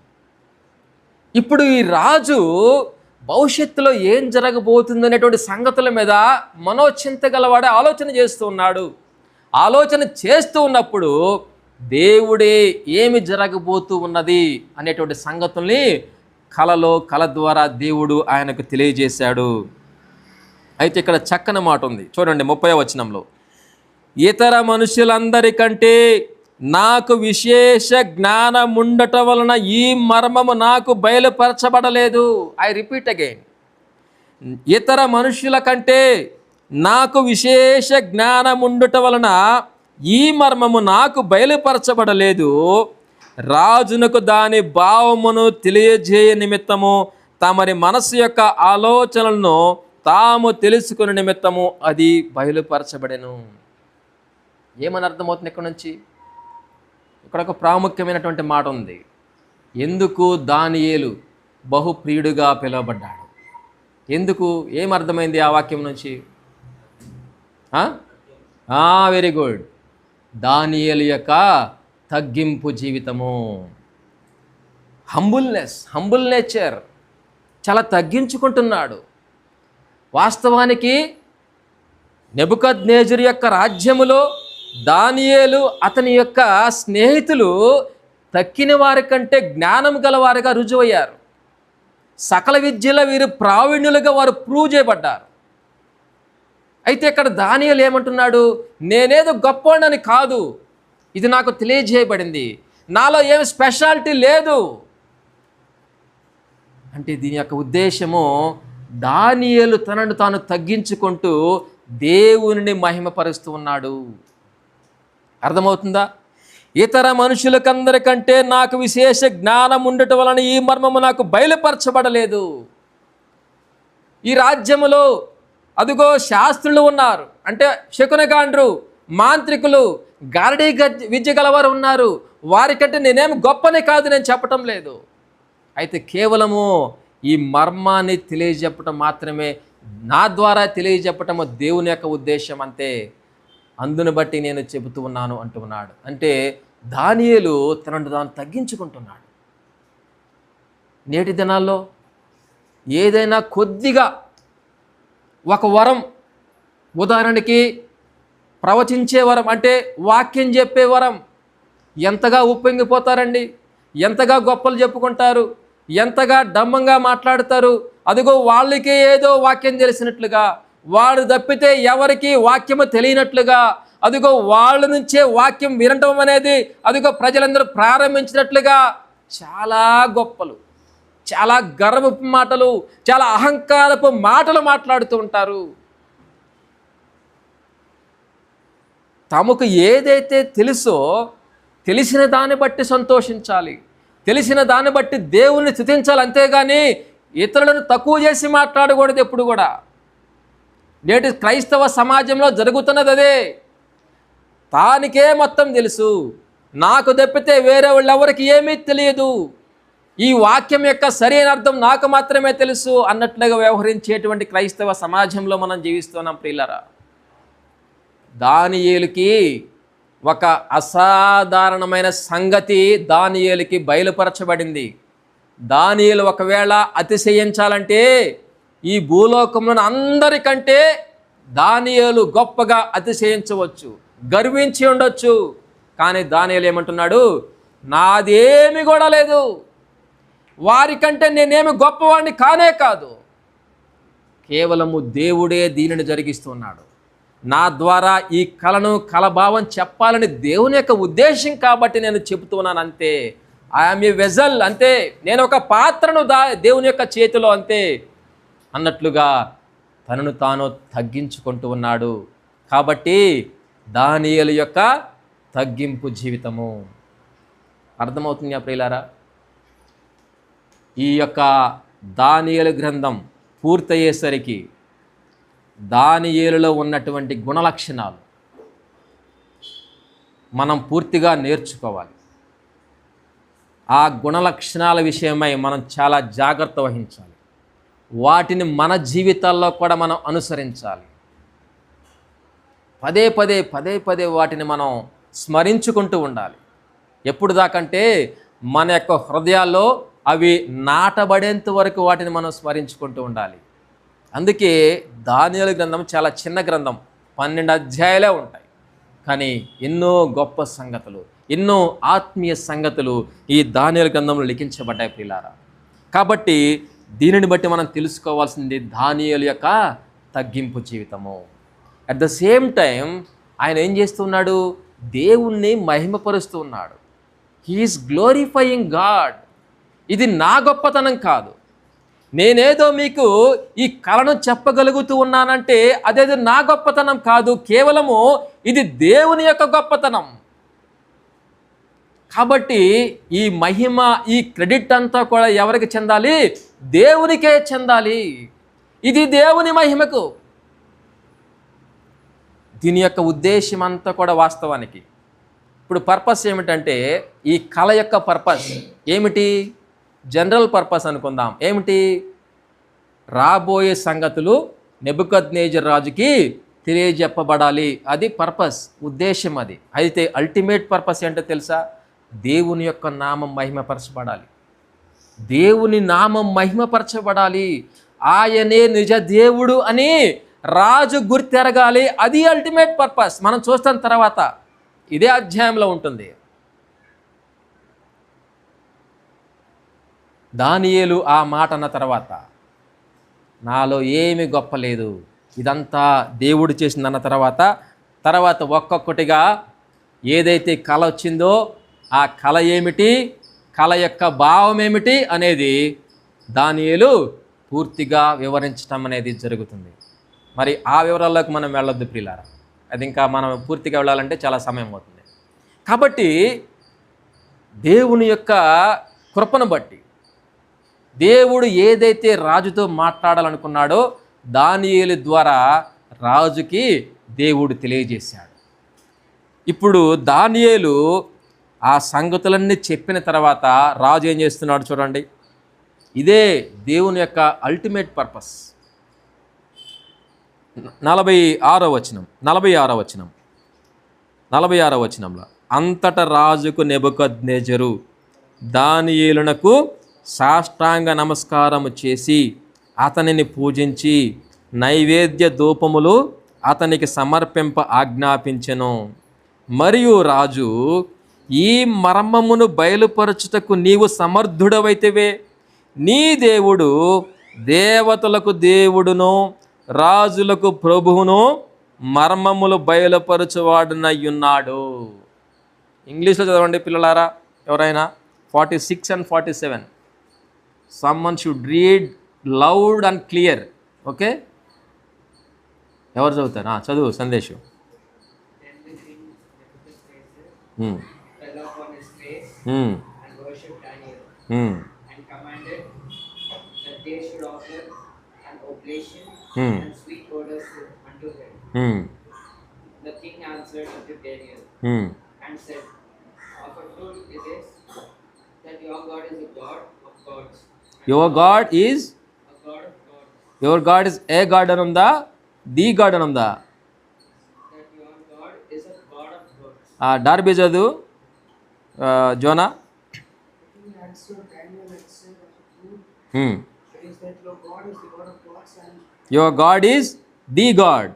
ఇప్పుడు ఈ రాజు భవిష్యత్తులో ఏం జరగబోతుంది అనేటువంటి సంగతుల మీద మనోచింత గలవాడే ఆలోచన చేస్తూ ఉన్నాడు. ఆలోచన చేస్తూ ఉన్నప్పుడు దేవుడే ఏమి జరగబోతూ ఉన్నది అనేటువంటి సంగతుల్ని కళ ద్వారా దేవుడు ఆయనకు తెలియజేశాడు. అయితే ఇక్కడ చక్కని మాట ఉంది చూడండి 30వ వచనంలో, ఇతర మనుషులందరికంటే నాకు విశేష జ్ఞానం ఉండటం వలన ఈ మర్మము నాకు బయలుపరచబడలేదు. ఐ రిపీట్ అగైన్, ఇతర మనుషుల కంటే నాకు విశేష జ్ఞానం ఉండటం వలన ఈ మర్మము నాకు బయలుపరచబడలేదు. రాజునకు దాని భావమును తెలియజేయ నిమిత్తము తమరి మనసు యొక్క ఆలోచనలను తాము తెలుసుకునే నిమిత్తము అది బయలుపరచబడెను. ఏమని అర్థమవుతుంది ఇక్కడ నుంచి? ఇక్కడ ఒక ప్రాముఖ్యమైనటువంటి మాట ఉంది. ఎందుకు దానియేలు బహుప్రియుడుగా పిలువబడ్డాడు? ఎందుకు? ఏమర్థమైంది ఆ వాక్యం నుంచి? Very good. దానియేలు యొక్క తగ్గింపు జీవితము, హంబుల్ నేచర్, చాలా తగ్గించుకుంటున్నాడు. వాస్తవానికి నెబుకద్నెజరు యొక్క రాజ్యములో దానియేలు అతని యొక్క స్నేహితులు తక్కిన వారి కంటే జ్ఞానం గలవారిగా రుజువయ్యారు. సకల విద్యలో వీరు ప్రావీణ్యులుగా వారు ప్రూవ్ చేయబడ్డారు. అయితే ఇక్కడ దానియేలు ఏమంటున్నాడు? నేనేదో గొప్పవాడిని కాదు, ఇది నాకు తెలియజేయబడింది, నాలో ఏమి స్పెషాలిటీ లేదు అంటే దీని యొక్క ఉద్దేశము దానియేలు తనను తాను తగ్గించుకుంటూ దేవునిని మహిమపరుస్తూ ఉన్నాడు. అర్థమవుతుందా? ఇతర మనుషులకందరికంటే నాకు విశేష జ్ఞానం ఉండటం వలన ఈ మర్మము నాకు బయలుపరచబడలేదు. ఈ రాజ్యములో అదిగో శాస్త్రులు ఉన్నారు, అంటే శకునగాండ్రు, మాంత్రికులు, గారడీ విద్య గలవారు ఉన్నారు. వారికంటే నేనేమి గొప్పని కాదు నేను చెప్పటం లేదు. అయితే కేవలము ఈ మర్మాన్ని తెలియజెప్పటం మాత్రమే, నా ద్వారా తెలియజెప్పటము దేవుని యొక్క ఉద్దేశం అంతే. అందును బట్టి నేను చెబుతూ ఉన్నాను అంటున్నాడు. అంటే దానియేలు తనను తాను తగ్గించుకుంటున్నాడు. నేటి దినాల్లో ఏదైనా కొద్దిగా ఒక వరం, ఉదాహరణకి ప్రవచించే వరం, అంటే వాక్యం చెప్పే వరం, ఎంతగా ఉప్పొంగిపోతారండి, ఎంతగా గొప్పలు చెప్పుకుంటారు, ఎంతగా డంబంగా మాట్లాడతారు. అదిగో వాళ్ళకే ఏదో వాక్యం తెలిసినట్లుగా, వాడు తప్పితే ఎవరికి వాక్యము తెలియనట్లుగా, అదిగో వాళ్ళ నుంచే వాక్యం వినటం అనేది అదిగో ప్రజలందరూ ప్రారంభించినట్లుగా చాలా గొప్పలు, చాలా గర్వపు మాటలు, చాలా అహంకారపు మాటలు మాట్లాడుతూ ఉంటారు. తమకు ఏదైతే తెలుసో తెలిసిన దాన్ని బట్టి సంతోషించాలి, తెలిసిన దాన్ని బట్టి దేవుణ్ణి స్తుతించాలి, అంతేగాని ఇతరులను తక్కువ చేసి మాట్లాడకూడదు ఎప్పుడు కూడా. నేటి క్రైస్తవ సమాజంలో జరుగుతున్నది అదే. తానికే మొత్తం తెలుసు, నాకు తప్పితే వేరే వాళ్ళు ఎవరికి ఏమీ తెలియదు, ఈ వాక్యం యొక్క సరైన అర్థం నాకు మాత్రమే తెలుసు అన్నట్లుగా వ్యవహరించేటువంటి క్రైస్తవ సమాజంలో మనం జీవిస్తున్నాం ప్రియులారా. దానియేలుకి ఒక అసాధారణమైన సంగతి దానియేలుకి బయలుపరచబడింది. దానియేలు ఒకవేళ అతిశయించాలంటే ఈ భూలోకంలో అందరికంటే దానియేలు గొప్పగా అతిశయించవచ్చు, గర్వించి ఉండొచ్చు. కానీ దానియేలు ఏమంటున్నాడు? నాదేమి కూడా లేదు, వారికంటే నేనేమి గొప్పవాడిని కానే కాదు, కేవలము దేవుడే దీనిని జరిగిస్తున్నాడు. నా ద్వారా ఈ కళను కలభావం చెప్పాలని దేవుని యొక్క ఉద్దేశం కాబట్టి నేను చెబుతున్నాను అంతే. ఐఎమ్ ఏ వెజల్, అంతే, నేను ఒక పాత్రను దేవుని యొక్క చేతిలో అంతే అన్నట్లుగా తనను తాను తగ్గించుకుంటూ ఉన్నాడు. కాబట్టి దానియేలు యొక్క తగ్గింపు జీవితము అర్థమవుతుంది ప్రియులారా. ఈ యొక్క దానియేలు గ్రంథం పూర్తయ్యేసరికి దానియేలులో ఉన్నటువంటి గుణలక్షణాలు మనం పూర్తిగా నేర్చుకోవాలి. ఆ గుణలక్షణాల విషయమై మనం చాలా జాగ్రత్త వహించాలి. వాటిని మన జీవితాల్లో కూడా మనం అనుసరించాలి. పదే పదే వాటిని మనం స్మరించుకుంటూ ఉండాలి. ఎప్పుడు దాకంటే మన యొక్క హృదయాల్లో అవి నాటబడేంత వరకు వాటిని మనం స్మరించుకుంటూ ఉండాలి. అందుకే దానియేలు గ్రంథం చాలా చిన్న గ్రంథం, 12 అధ్యాయాలే ఉంటాయి. కానీ ఎన్నో గొప్ప సంగతులు, ఎన్నో ఆత్మీయ సంగతులు ఈ దానియేలు గ్రంథంలో లిఖించబడ్డాయి ప్రియులారా. కాబట్టి దీనిని బట్టి మనం తెలుసుకోవాల్సింది దానియేలు యొక్క తగ్గింపు జీవితము. అట్ ద సేమ్ టైం ఆయన ఏం చేస్తున్నాడు? దేవుణ్ణి మహిమపరుస్తూ ఉన్నాడు. He's glorifying god. ఇది నా గొప్పతనం కాదు. నేనేదో మీకు ఈ కళను చెప్పగలుగుతూ ఉన్నానంటే అదేదో నా గొప్పతనం కాదు, కేవలము ఇది దేవుని యొక్క గొప్పతనం. కాబట్టి ఈ మహిమ, ఈ క్రెడిట్ అంతా కూడా ఎవరికి చెందాలి? దేవునికే చెందాలి. ఇది దేవుని మహిమకు. దీని యొక్క ఉద్దేశం అంతా కూడా వాస్తవానికి ఇప్పుడు పర్పస్ ఏమిటంటే, ఈ కళ యొక్క పర్పస్ ఏమిటి? జనరల్ పర్పస్ అనుకుందాం. ఏమిటి? రాబోయే సంగతులు నెబుకద్నెజర్ రాజుకి తెలియజెప్పబడాలి. అది పర్పస్, ఉద్దేశం అది. అయితే అల్టిమేట్ పర్పస్ ఏంటో తెలుసా? దేవుని యొక్క నామం మహిమపరచబడాలి. దేవుని నామం మహిమపరచబడాలి. ఆయనే నిజ దేవుడు అని రాజు గుర్తెరగాలి. అది అల్టిమేట్ పర్పస్. మనం చూస్తాం తర్వాత, ఇదే అధ్యాయంలో ఉంటుంది. దానియేలు ఆ మాట అన్న తర్వాత, నాలో ఏమి గొప్ప లేదు, ఇదంతా దేవుడు చేసిందన్న తర్వాత ఒక్కొక్కటిగా ఏదైతే కళ వచ్చిందో ఆ కళ ఏమిటి, కళ యొక్క భావం ఏమిటి అనేది దానియేలు పూర్తిగా వివరించడం అనేది జరుగుతుంది. మరి ఆ వివరాల్లోకి మనం వెళ్ళొద్దు ప్రియులారా. అది ఇంకా మనం పూర్తిగా వెళ్ళాలంటే చాలా సమయం అవుతుంది. కాబట్టి దేవుని యొక్క కృపను బట్టి దేవుడు ఏదైతే రాజుతో మాట్లాడాలనుకున్నాడో దానియేలు ద్వారా రాజుకి దేవుడు తెలియజేశాడు. ఇప్పుడు దానియేలు ఆ సంగతులన్నీ చెప్పిన తర్వాత రాజు ఏం చేస్తున్నాడు చూడండి. ఇదే దేవుని యొక్క అల్టిమేట్ పర్పస్. 46వ వచనంలో, అంతట రాజుకు నెబుకద్నెజరు దానియేలునకు సాష్టాంగ నమస్కారము చేసి అతనిని పూజించి నైవేద్య ధూపములు అతనికి సమర్పింప ఆజ్ఞాపించెను. మరియు రాజు, ఈ మర్మమును బయలుపరచుటకు నీవు సమర్థుడవైతేవే, నీ దేవుడు దేవతలకు దేవుడును రాజులకు ప్రభువును మర్మములు బయలుపరచువాడునయ్యున్నాడు. ఇంగ్లీష్లో చదవండి పిల్లలారా ఎవరైనా. 46 and 47. Someone should read loud and clear. Okay, ఎవరు చదువుతారు? చదువు సందేశం. and sweet odors unto them. The king answered unto Daniel and said, Of a truth it is that your God is a God of gods. Your God is a God of gods. Your God is a God anunda, the God anunda. That your God is a God of gods. Darby chadu Jonah. The king answered Daniel and said, Of a truth it is that your God is the God of gods and your God is the God.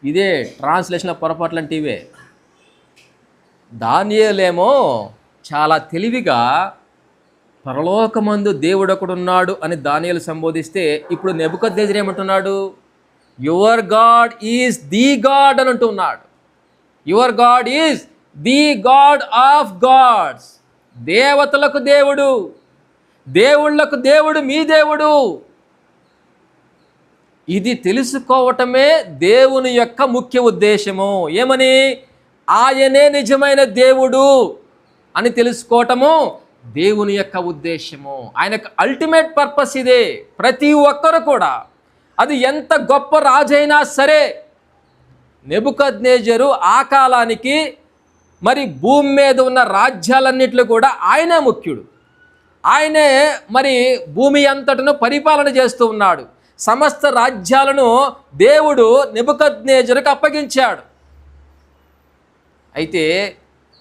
ఇదే ట్రాన్స్లేషన్లో పొరపాట్లు అంటే ఇవే. దానియేలేమో చాలా తెలివిగా పరలోకమందు దేవుడు ఒకడున్నాడు అని దానియేలు సంబోధిస్తే, ఇప్పుడు నెబుకద్నెజర్ ఏమంటున్నాడు? Your God is the God అని అంటున్నాడు. Your God is the God of gods. దేవతలకు దేవుడు, దేవుళ్లకు దేవుడు, మీ దేవుడు. ఇది తెలుసుకోవటమే దేవుని యొక్క ముఖ్య ఉద్దేశము. ఏమని? ఆయనే నిజమైన దేవుడు అని తెలుసుకోవటము దేవుని యొక్క ఉద్దేశము. ఆయన అల్టిమేట్ పర్పస్ ఇదే. ప్రతి ఒక్కరు కూడా, అది ఎంత గొప్ప రాజైనా సరే, నెబుకద్నెజరు ఆ కాలానికి మరి భూమి మీద ఉన్న రాజ్యాలన్నింటిలో కూడా ఆయనే ముఖ్యుడు. ఆయనే మరి భూమి అంతటను పరిపాలన చేస్తూ ఉన్నాడు. సమస్త రాజ్యాలను దేవుడు నెబుకద్నెజరుకు అప్పగించాడు. అయితే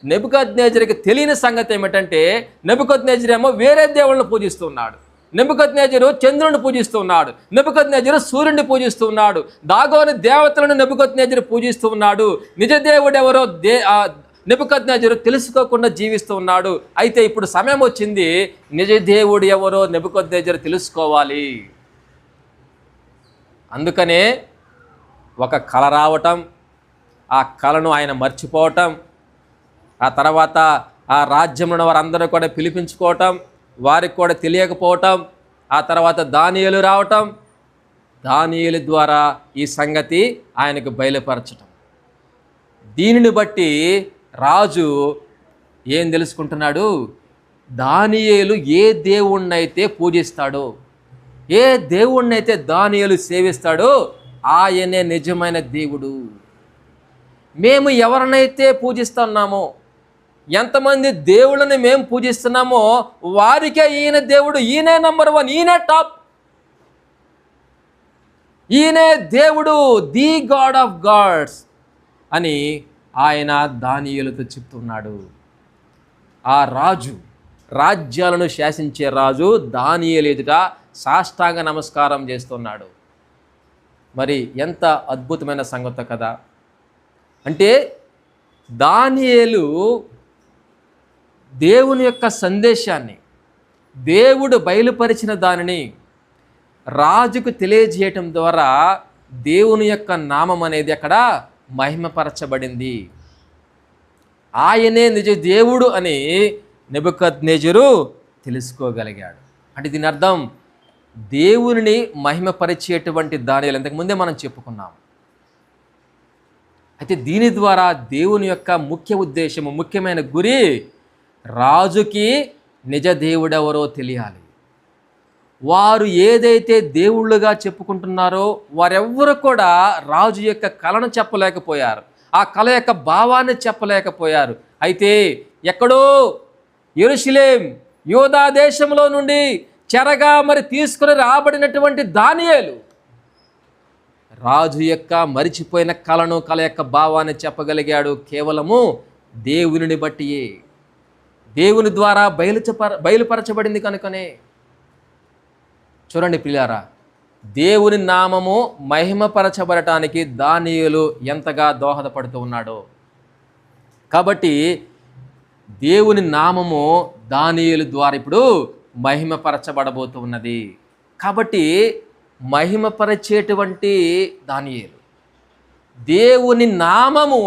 నెబుకద్నెజరుకి తెలియని సంగతి ఏమిటంటే, నెబుకద్నెజరు ఏమో వేరే దేవుళ్ళను పూజిస్తున్నాడు. నెబుకద్నెజరు చంద్రుని పూజిస్తున్నాడు. నెబుకద్నెజరు సూర్యుడిని పూజిస్తున్నాడు. దాగోని దేవతలను నెబుకద్నెజరు పూజిస్తూ ఉన్నాడు. నిజ దేవుడు ఎవరో నెబుకద్నెజరు తెలుసుకోకుండా జీవిస్తూ ఉన్నాడు. అయితే ఇప్పుడు సమయం వచ్చింది, నిజ దేవుడు ఎవరో నెబుకద్నెజరు తెలుసుకోవాలి. అందుకనే ఒక కల రావటం, ఆ కలను ఆయన మర్చిపోవటం, ఆ తర్వాత ఆ రాజ్యంలో వారందరూ కూడా పిలిపించుకోవటం, వారికి కూడా తెలియకపోవటం, ఆ తర్వాత దానియేలు రావటం, దానియేలు ద్వారా ఈ సంగతి ఆయనకు బయలుపరచటం. దీనిని బట్టి రాజు ఏం తెలుసుకుంటున్నాడు? దానియేలు ఏ దేవుణ్ణైతే పూజిస్తాడో, ఏ దేవుణ్ణైతే దానియేలు సేవిస్తాడో ఆయనే నిజమైన దేవుడు. మేము ఎవరినైతే పూజిస్తున్నామో, ఎంతమంది దేవుళ్ళని మేము పూజిస్తున్నామో వారికే ఈయన దేవుడు, ఈయనే నంబర్ 1, ఈయనే టాప్, ఈయనే దేవుడు, ది గాడ్ ఆఫ్ గాడ్స్ అని ఆయన దానియేలుతో చెప్తున్నాడు. ఆ రాజు, రాజ్యాలను శాసించే రాజు దానియేలు ఎదుట సాష్టాంగ నమస్కారం చేస్తున్నాడు. మరి ఎంత అద్భుతమైన సంగతి కదా. అంటే దానియేలు దేవుని యొక్క సందేశాన్ని, దేవుడు బయలుపరిచిన దానిని రాజుకు తెలియజేయటం ద్వారా దేవుని యొక్క నామం అనేది అక్కడ మహిమపరచబడింది. ఆయనే నిజ దేవుడు అని నెబుకద్నెజరు తెలుసుకోగలిగాడు. అంటే దీని అర్థం దేవునిని మహిమపరిచేటువంటి దానియేలు ఇంతకుముందే మనం చెప్పుకున్నాం. అయితే దీని ద్వారా దేవుని యొక్క ముఖ్య ఉద్దేశము, ముఖ్యమైన గురి, రాజుకి నిజ దేవుడెవరో తెలియాలి. వారు ఏదైతే దేవుళ్ళుగా చెప్పుకుంటున్నారో వారెవ్వరూ కూడా రాజు యొక్క కళను చెప్పలేకపోయారు, ఆ కళ యొక్క భావాన్ని చెప్పలేకపోయారు. అయితే ఎక్కడో యెరూషలేం యూదా దేశంలో నుండి చెరగా మరి తీసుకుని రాబడినటువంటి దానియేలు రాజు యొక్క మరిచిపోయిన కళను, కళ యొక్క భావాన్ని చెప్పగలిగాడు కేవలము దేవునిని బట్టియే. దేవుని ద్వారా బయలుపరచబడింది కనుకనే. చూడండి ప్రియులారా, దేవుని నామము మహిమపరచబడటానికి దానియేలు ఎంతగా దోహదపడుతూ ఉన్నాడో. కాబట్టి దేవుని నామము దానియేలు ద్వారా ఇప్పుడు మహిమపరచబడబోతూ ఉన్నది. కాబట్టి మహిమపరచేటువంటి దానియేలు, దేవుని నామము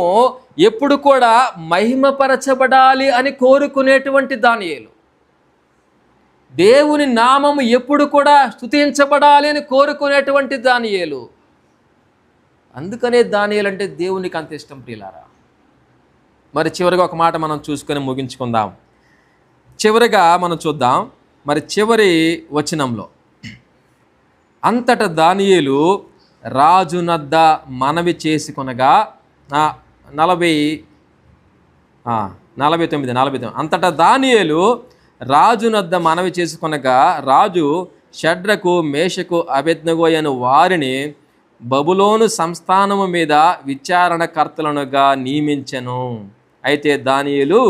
ఎప్పుడు కూడా మహిమపరచబడాలి అని కోరుకునేటువంటి దానియేలు, దేవుని నామము ఎప్పుడు కూడా స్తుతించబడాలి అని కోరుకునేటువంటి దానియేలు. అందుకనే దానియేలు అంటే దేవునికి అంత ఇష్టం ప్రియులారా. మరి చివరిగా ఒక మాట మనం చూసుకొని ముగించుకుందాం. చివరిగా మనం చూద్దాం మరి చివరి వచనంలో, అంతటా దానియేలు రాజునద్ద మనవి చేసుకొనగా 49 అంతటా దానియేలు రాజునద్ద మనవి చేసుకొనగా రాజు షడ్రకు, మేషకు, అబేద్నెగో అను వారిని బబులోను సంస్థానము మీద విచారణకర్తలనుగా నియమించెను. అయితే దానియేలు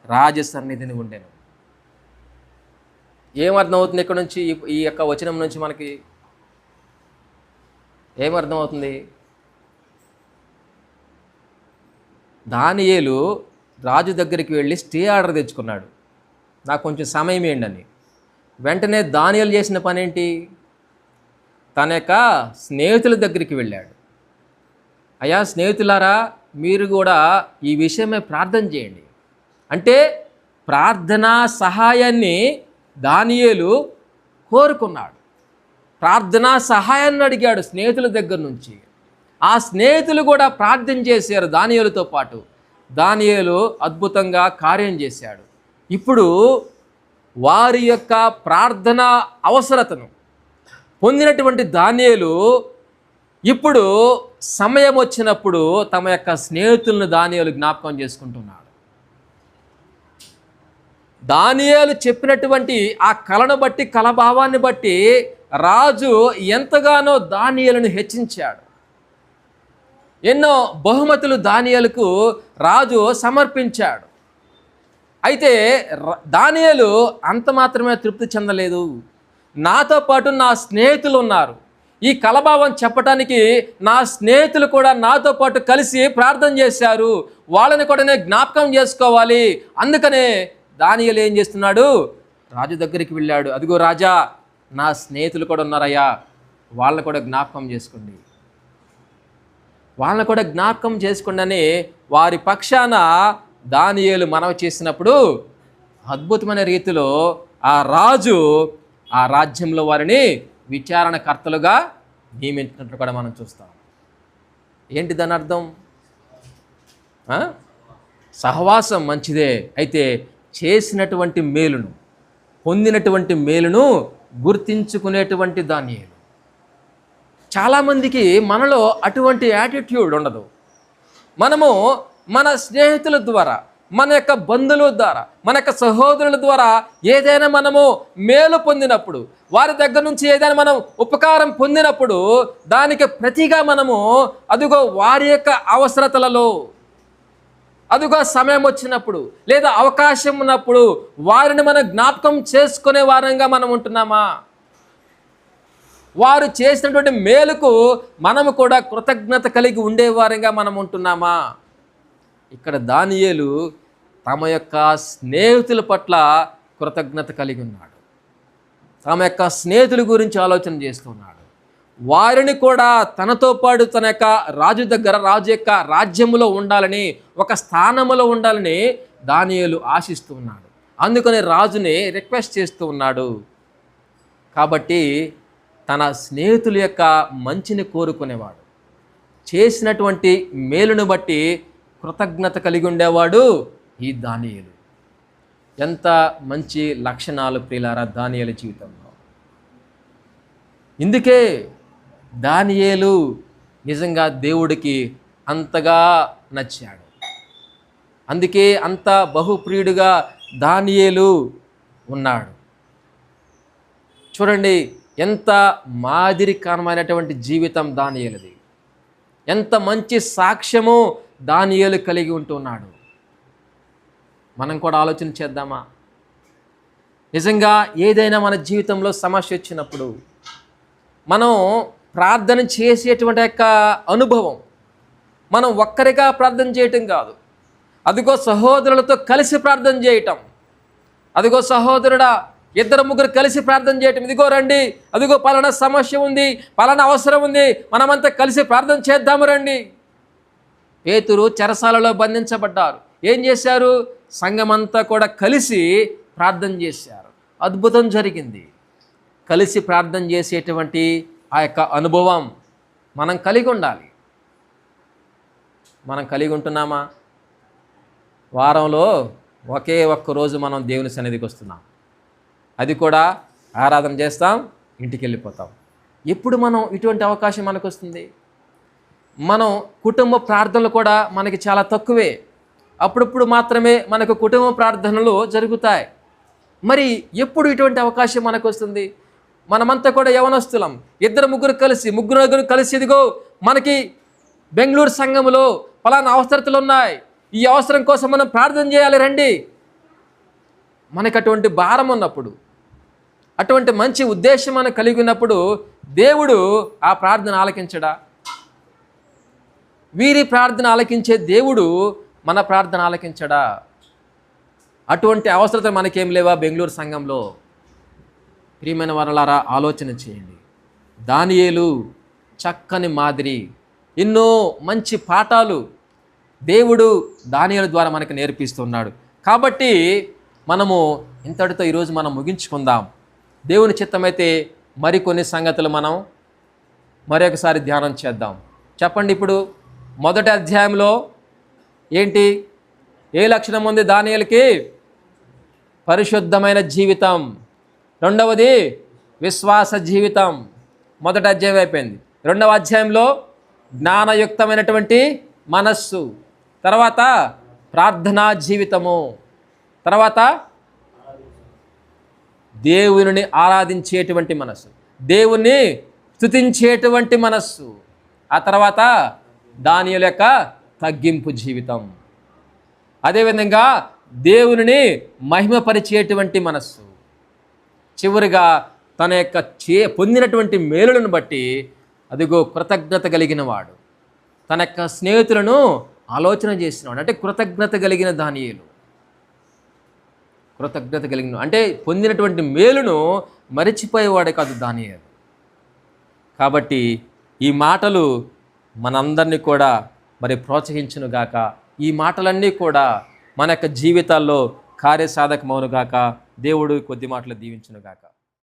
రాజసన్నిధిని ఉండెను. ఏమర్థమవుతుంది ఇక్కడ నుంచి, ఈ యొక్క వచనం నుంచి మనకి ఏమర్థమవుతుంది? దానియేలు రాజు దగ్గరికి వెళ్ళి స్టే ఆర్డర్ తెచ్చుకున్నాడు, నాకు కొంచెం సమయం ఏంటని. వెంటనే దానియేలు చేసిన పని ఏంటి? తన యొక్క స్నేహితుల దగ్గరికి వెళ్ళాడు. అయ్యా స్నేహితులారా, మీరు కూడా ఈ విషయమే ప్రార్థన చేయండి. అంటే ప్రార్థనా సహాయాన్ని దానియేలు కోరుకున్నాడు, ప్రార్థనా సహాయాన్ని అడిగాడు స్నేహితుల దగ్గర నుంచి. ఆ స్నేహితులు కూడా ప్రార్థన చేశారు దానియేలుతో పాటు. దానియేలు అద్భుతంగా కార్యం చేశాడు. ఇప్పుడు వారి యొక్క ప్రార్థన అవసరతను పొందినటువంటి దానియేలు ఇప్పుడు సమయం వచ్చినప్పుడు తమ యొక్క స్నేహితులను దానియేలు జ్ఞాపకం చేసుకుంటున్నాడు. దానియేలు చెప్పినటువంటి ఆ కళను బట్టి, కళభావాన్ని బట్టి రాజు ఎంతగానో దానియేలును హెచ్చించాడు. ఎన్నో బహుమతులు దానియేలుకు రాజు సమర్పించాడు. అయితే దానియేలు అంత మాత్రమే తృప్తి చెందలేదు. నాతో పాటు నా స్నేహితులు ఉన్నారు, ఈ కలభావం చెప్పటానికి నా స్నేహితులు కూడా నాతో పాటు కలిసి ప్రార్థన చేశారు, వాళ్ళని కూడా నేను జ్ఞాపకం చేసుకోవాలి. అందుకనే దానియేలు ఏం చేస్తున్నాడు? రాజు దగ్గరికి వెళ్ళాడు. అదిగో రాజా, నా స్నేహితులు కూడా ఉన్నారయ్యా, వాళ్ళని కూడా జ్ఞాపకం చేసుకోండి. వాళ్ళని కూడా జ్ఞాపకం చేసుకుండానే వారి పక్షాన దానియేలు మనవి చేసినప్పుడు అద్భుతమైన రీతిలో ఆ రాజు ఆ రాజ్యంలో వారిని విచారణకర్తలుగా నియమించినట్లు కూడా మనం చూస్తాం. ఏంటి దాని అర్థం? సహవాసం మంచిదే, అయితే చేసినటువంటి మేలును, పొందినటువంటి మేలును గుర్తించుకునేటువంటి దానియేలు. చాలామందికి మనలో అటువంటి యాటిట్యూడ్ ఉండదు. మనము మన స్నేహితుల ద్వారా, మన యొక్క బంధువుల ద్వారా, మన యొక్క సహోదరుల ద్వారా ఏదైనా మనము మేలు పొందినప్పుడు, వారి దగ్గర నుంచి ఏదైనా మనం ఉపకారం పొందినప్పుడు దానికి ప్రతిగా మనము అదిగో వారి యొక్క అవసరతలలో, అదిగో సమయం వచ్చినప్పుడు లేదా అవకాశం ఉన్నప్పుడు వారిని మనం జ్ఞాపకం చేసుకునే వారంగా మనం ఉంటున్నామా? వారు చేసినటువంటి మేలుకు మనము కూడా కృతజ్ఞత కలిగి ఉండేవారంగా మనం ఉంటున్నామా? ఇక్కడ దానియేలు తమ యొక్క స్నేహితుల పట్ల కృతజ్ఞత కలిగి ఉన్నాడు. తమ యొక్క స్నేహితుల గురించి ఆలోచన చేస్తున్నాడు. వారిని కూడా తనతో పాటు తన యొక్క రాజు దగ్గర, రాజు యొక్క రాజ్యములో ఉండాలని, ఒక స్థానములో ఉండాలని దానియేలు ఆశిస్తూ ఉన్నాడు. అందుకని రాజుని రిక్వెస్ట్ చేస్తూ ఉన్నాడు. కాబట్టి తన స్నేహితుల యొక్క మంచిని కోరుకునేవాడు, చేసినటువంటి మేలును బట్టి కృతజ్ఞత కలిగి ఉండేవాడు ఈ దానియేలు. ఎంత మంచి లక్షణాలు ప్రియులారా దానియేలు జీవితంలో. ఇందుకే దానియేలు నిజంగా దేవుడికి అంతగా నచ్చాడు. అందుకే అంత బహుప్రియుడిగా దానియేలు ఉన్నాడు. చూడండి, ఎంత మాదిరికరమైనటువంటి జీవితం దానియేలుది, ఎంత మంచి సాక్ష్యము దానియేలు కలిగి ఉంటున్నాడు. మనం కూడా ఆలోచన చేద్దామా? నిజంగా ఏదైనా మన జీవితంలో సమస్య వచ్చినప్పుడు మనం ప్రార్థన చేసేటువంటి యొక్క అనుభవం, మనం ఒక్కరిగా ప్రార్థన చేయటం కాదు, అదిగో సహోదరులతో కలిసి ప్రార్థన చేయటం, అదిగో సహోదరుడా ఇద్దరు ముగ్గురు కలిసి ప్రార్థన చేయటం, ఇదిగో రండి, అదిగో పలానా సమస్య ఉంది, పలానా అవసరం ఉంది, మనమంతా కలిసి ప్రార్థన చేద్దాము రండి. పేతురు చెరసాలలో బంధించబడ్డారు. ఏం చేశారు? సంఘమంతా కూడా కలిసి ప్రార్థన చేశారు. అద్భుతం జరిగింది. కలిసి ప్రార్థన చేసేటువంటి ఆ యొక్క అనుభవం మనం కలిగి ఉండాలి. మనం కలిగి ఉంటున్నామా? వారంలో ఒకే ఒక్క రోజు మనం దేవుని సన్నిధికి వస్తున్నాం, అది కూడా ఆరాధన చేస్తాం, ఇంటికి వెళ్ళిపోతాం. ఎప్పుడు మనం ఇటువంటి అవకాశం మనకు వస్తుంది? మనం కుటుంబ ప్రార్థనలు కూడా మనకి చాలా తక్కువే. అప్పుడప్పుడు మాత్రమే మనకు కుటుంబ ప్రార్థనలు జరుగుతాయి. మరి ఎప్పుడు ఇటువంటి అవకాశం మనకు వస్తుంది? మనమంతా కూడా యవనస్తులం, ఇద్దరు ముగ్గురు కలిసి ఇదిగో మనకి బెంగళూరు సంఘములో ఫలానా అవసరతలు ఉన్నాయి, ఈ అవసరం కోసం మనం ప్రార్థన చేయాలి రండి. మనకు అటువంటి భారం ఉన్నప్పుడు, అటువంటి మంచి ఉద్దేశం మనం కలిగి ఉన్నప్పుడు దేవుడు ఆ ప్రార్థన ఆలకించడా? వీరి ప్రార్థన ఆలకించే దేవుడు మన ప్రార్థన ఆలకించడా? అటువంటి అవసరత మనకేం లేవా బెంగళూరు సంఘంలో? ప్రియమైన వారలారా, ఆలోచన చేయండి. దానియేలు చక్కని మాదిరి, ఎన్నో మంచి పాఠాలు దేవుడు దానియేలు ద్వారా మనకు నేర్పిస్తున్నాడు. కాబట్టి మనము ఇంతటితో ఈరోజు మనం ముగించుకుందాం. దేవుని చిత్తమైతే మరికొన్ని సంగతులు మనం మరొకసారి ధ్యానం చేద్దాం. చెప్పండి, ఇప్పుడు మొదటి అధ్యాయంలో ఏంటి? ఏ లక్షణం ఉంది దానియేలుకి? పరిశుద్ధమైన జీవితం. రెండవది విశ్వాస జీవితం. మొదటి అధ్యాయం అయిపోయింది. రెండవ అధ్యాయంలో జ్ఞానయుక్తమైనటువంటి మనస్సు, తర్వాత ప్రార్థనా జీవితము, తర్వాత దేవుని ఆరాధించేటువంటి మనస్సు, దేవుణ్ణి స్తుతించేటువంటి మనస్సు, ఆ తర్వాత దానియేలు యొక్క తగ్గింపు జీవితం, అదేవిధంగా దేవుని మహిమపరిచేటువంటి మనస్సు, చివరిగా తన యొక్క పొందినటువంటి మేలులను బట్టి అదిగో కృతజ్ఞత కలిగిన వాడు, తన యొక్క స్నేహితులను ఆలోచన చేసినవాడు. అంటే కృతజ్ఞత కలిగిన దానియేలు, కృతజ్ఞత కలిగిన అంటే పొందినటువంటి మేలును మరిచిపోయేవాడే కాదు దానియేలు. కాబట్టి ఈ మాటలు మనందరినీ కూడా మరి ప్రోత్సహించునుగాక. ఈ మాటలన్నీ కూడా మన యొక్క జీవితాల్లో కార్యసాధకమవునుగాక. దేవుడు కొద్ది మాటలు దీవించునుగాక.